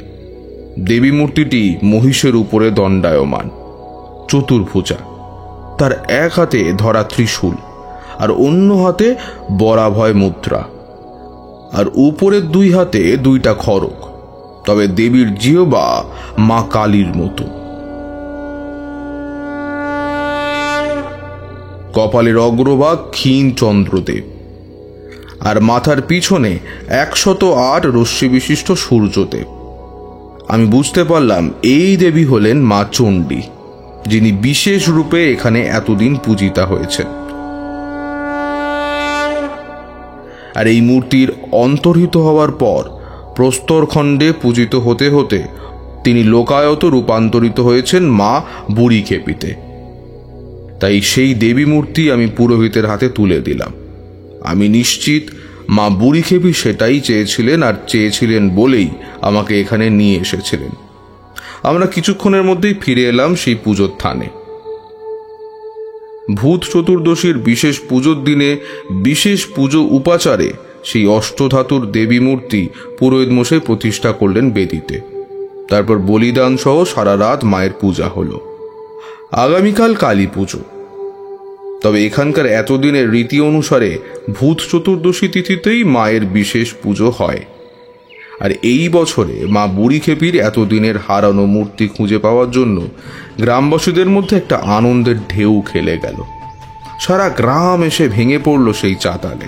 দেবী মূর্তিটি মহিষের উপরে দণ্ডায়মান, চতুর্ভুজা, তার এক হাতে ধরা ত্রিশূল আর অন্য হাতে বরাভয় মুদ্রা, আর উপরের 2 হাতে 2টা খড়গ। তবে দেবীর জিহ্বা মা কালীর মতো। কপালের অগ্রভাগ ক্ষীণ চন্দ্রদেব, আর মাথার পিছনে 108 রশ্মি বিশিষ্ট সূর্যদেব। আমি বুঝতে পারলাম এই দেবী হলেন মা চণ্ডী, যিনি বিশেষ রূপে এখানে এতদিন পূজিতা হয়েছেন। আর এই মূর্তির অন্তর্হিত হওয়ার পর প্রস্তরখণ্ডে পূজিত হতে হতে তিনি লোকায়ত রূপান্তরিত হয়েছেন মা বুড়ি খেপিতে। তাই সেই দেবী মূর্তি আমি পুরোহিতের হাতে তুলে দিলাম। আমি নিশ্চিত মা বুড়ি খেপি সেটাই চেয়েছিলেন, আর চেয়েছিলেন বলেই আমাকে এখানে নিয়ে এসেছিলেন। আমরা কিছুক্ষণের মধ্যেই ফিরে এলাম সেই পুজোর থানে। ভূত চতুর্দশীর বিশেষ পুজোর দিনে বিশেষ পুজো উপাচারে সেই অষ্টধাতুর দেবী মূর্তি পুরোহিত মশাই প্রতিষ্ঠা করলেন বেদিতে। তারপর বলিদান সহ সারা রাত মায়ের পূজা হলো। আগামীকাল কালী পুজো। তবে এখানকার এতদিনের রীতি অনুসারে ভূত চতুর্দশী তিথিতেই মায়ের বিশেষ পুজো হয়। আর এই বছরে মা বুড়ি খেপির এতদিনের হারানো মূর্তি খুঁজে পাওয়ার জন্য গ্রামবাসীদের মধ্যে একটা আনন্দের ঢেউ খেলে গেল। সারা গ্রাম এসে ভেঙে পড়ল সেই চাতালে।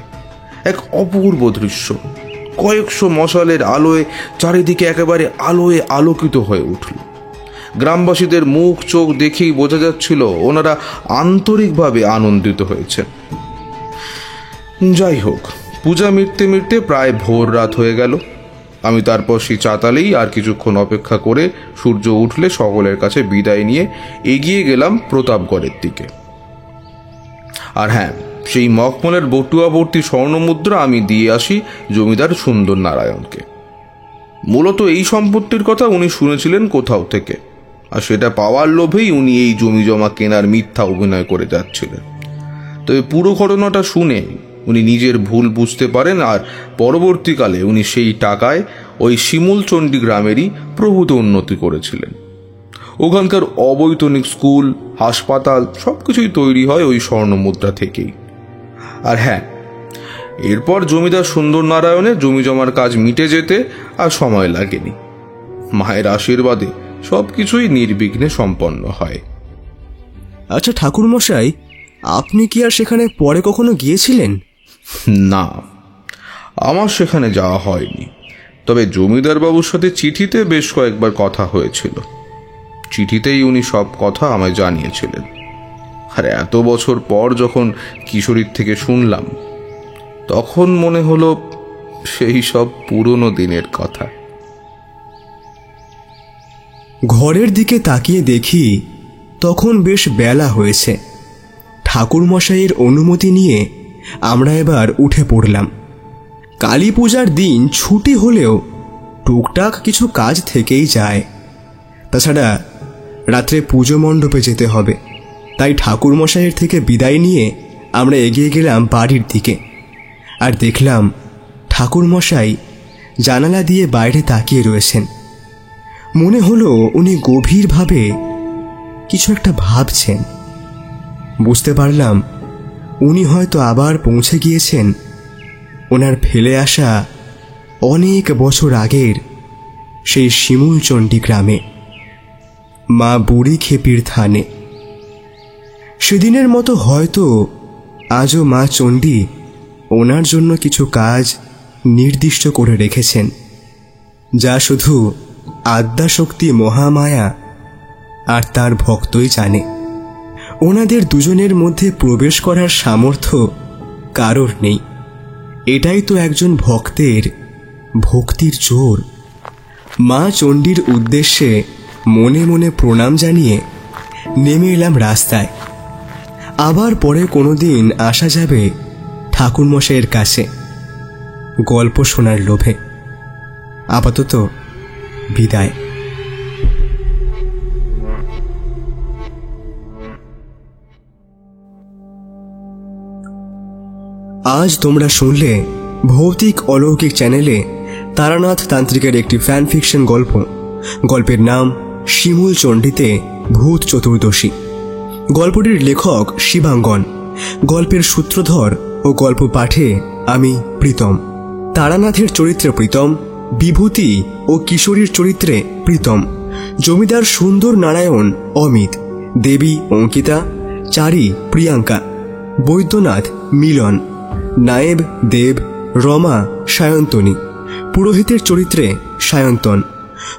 এক অপূর্ব দৃশ্য। কয়েকশো মশালের আলোয় চারিদিকে একেবারে আলোয় আলোকিত হয়ে উঠল। গ্রামবাসীদের মুখ চোখ দেখেই বোঝা যাচ্ছিল ওনারা আন্তরিকভাবে আনন্দিত হয়েছেন। যাই হোক, পূজা মিটতে মিটতে প্রায় ভোর রাত হয়ে গেল। আমি তারপর সেই চাতালেই আর কিছুক্ষণ অপেক্ষা করে সূর্য উঠলে সকলের কাছে বিদায় নিয়ে এগিয়ে গেলাম প্রতাপগড়ের দিকে। আর হ্যাঁ, সেই মখমলের বটুয়াবর্তী স্বর্ণমুদ্রা আমি দিয়ে আসি জমিদার সুন্দর নারায়ণকে। মূলত এই সম্পত্তির কথা উনি শুনেছিলেন কোথাও থেকে, আর সেটা পাওয়ার লোভেই উনি এই জমি জমা কেনার মিথ্যা অভিনয় করে যাচ্ছিলেন। তবে পুরো ঘটনাটা শুনে উনি নিজের ভুল বুঝতে পারেন, আর পরবর্তীকালে উনি সেই টাকায় ওই শিমুলচণ্ডী গ্রামেরই প্রভূত উন্নতি করেছিলেন। ওখানকার অবৈতনিক স্কুল, হাসপাতাল সবকিছুই তৈরি হয় ওই স্বর্ণমুদ্রা থেকেই। আর হ্যাঁ, এরপর জমিদার সুন্দর নারায়ণের জমি জমার কাজ মিটে যেতে আর সময় লাগেনি। মায়ের আশীর্বাদে সবকিছুই নির্বিঘ্নে সম্পন্ন হয়। আচ্ছা ঠাকুরমশাই, আপনি কি আর সেখানে পরে কখনো গিয়েছিলেন? না, আমার সেখানে যাওয়া হয়নি। তবে জমিদার বাবুর সাথে চিঠিতে বেশ কয়েকবার কথা হয়েছিল। চিঠিতেই উনি সব কথা আমায় জানিয়েছিলেন। আর এত বছর পর যখন কিশোরীর থেকে শুনলাম, তখন মনে হলো সেই সব পুরনো দিনের কথা। ঘরের দিকে তাকিয়ে দেখি তখন বেশ বেলা হয়েছে। ঠাকুরমশাইয়ের অনুমতি নিয়ে আমরা এবার উঠে পড়লাম। কালী পূজার দিন ছুটি হলেও টুকটাক কিছু কাজ থেকেই যায়। তাছাড়া রাত্রে পুজো মণ্ডপে যেতে হবে, তাই ঠাকুরমশাইয়ের থেকে বিদায় নিয়ে আমরা এগিয়ে গেলাম বাড়ির দিকে। আর দেখলাম ঠাকুরমশাই জানালা দিয়ে বাইরে তাকিয়ে রয়েছেন। মনে হলো উনি গভীরভাবে কিছু একটা ভাবছেন। বুঝতে পারলাম উনি হয়তো আবার পৌঁছে গিয়েছেন ওনার ফেলে আসা অনেক বছর আগের সেই শিমুলচণ্ডী গ্রামে, মা বুড়ি খেপির থানে। সেদিনের মতো হয়তো আজও মা চণ্ডী ওনার জন্য কিছু কাজ নির্দিষ্ট করে রেখেছেন, যা শুধু আদ্যাশক্তি মহামায়া আর তার ভক্তই জানে। ওনাদের দুজনের মধ্যে প্রবেশ করার সামর্থ্য কারোর নেই। এটাই তো একজন ভক্তের ভক্তির জোর। মা চণ্ডীর উদ্দেশ্যে মনে মনে প্রণাম জানিয়ে নেমে এলাম রাস্তায়। আবার পরে কোনোদিন আসা যাবে ঠাকুরমশাইয়ের কাছে গল্প শোনার লোভে। আপাতত বিদায়। আজ তোমরা শুনলে ভৌতিক অলৌকিক চ্যানেলে তারানাথ তান্ত্রিকের একটি ফ্যান ফিকশন গল্প। গল্পের নাম শিমুল চণ্ডীতে ভূত চতুর্দশী। গল্পটির লেখক শিবাঙ্গন, গল্পের সূত্রধর ও গল্প পাঠে আমি প্রীতম। তারানাথের চরিত্রে প্রীতম, বিভূতি ও কিশোরীর চরিত্রে প্রীতম, জমিদার সুন্দর নারায়ণ অমিত, দেবী অঙ্কিতা, চারি প্রিয়াঙ্কা, বৈদ্যনাথ মিলন, নায়েব দেব, রমা সায়ন্তনী, পুরোহিতের চরিত্রে সায়ন্তন।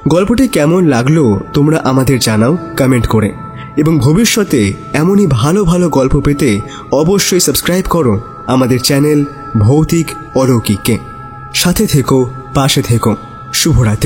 গল্পটি কেমন লাগলো তোমরা আমাদের জানাও কমেন্ট করে, এবং ভবিষ্যতে এমনই ভালো ভালো গল্প পেতে অবশ্যই সাবস্ক্রাইব করো আমাদের চ্যানেল ভৌতিক অলৌকিককে। সাথে থেকো, পাশে থেকো। শুভরাত্রি।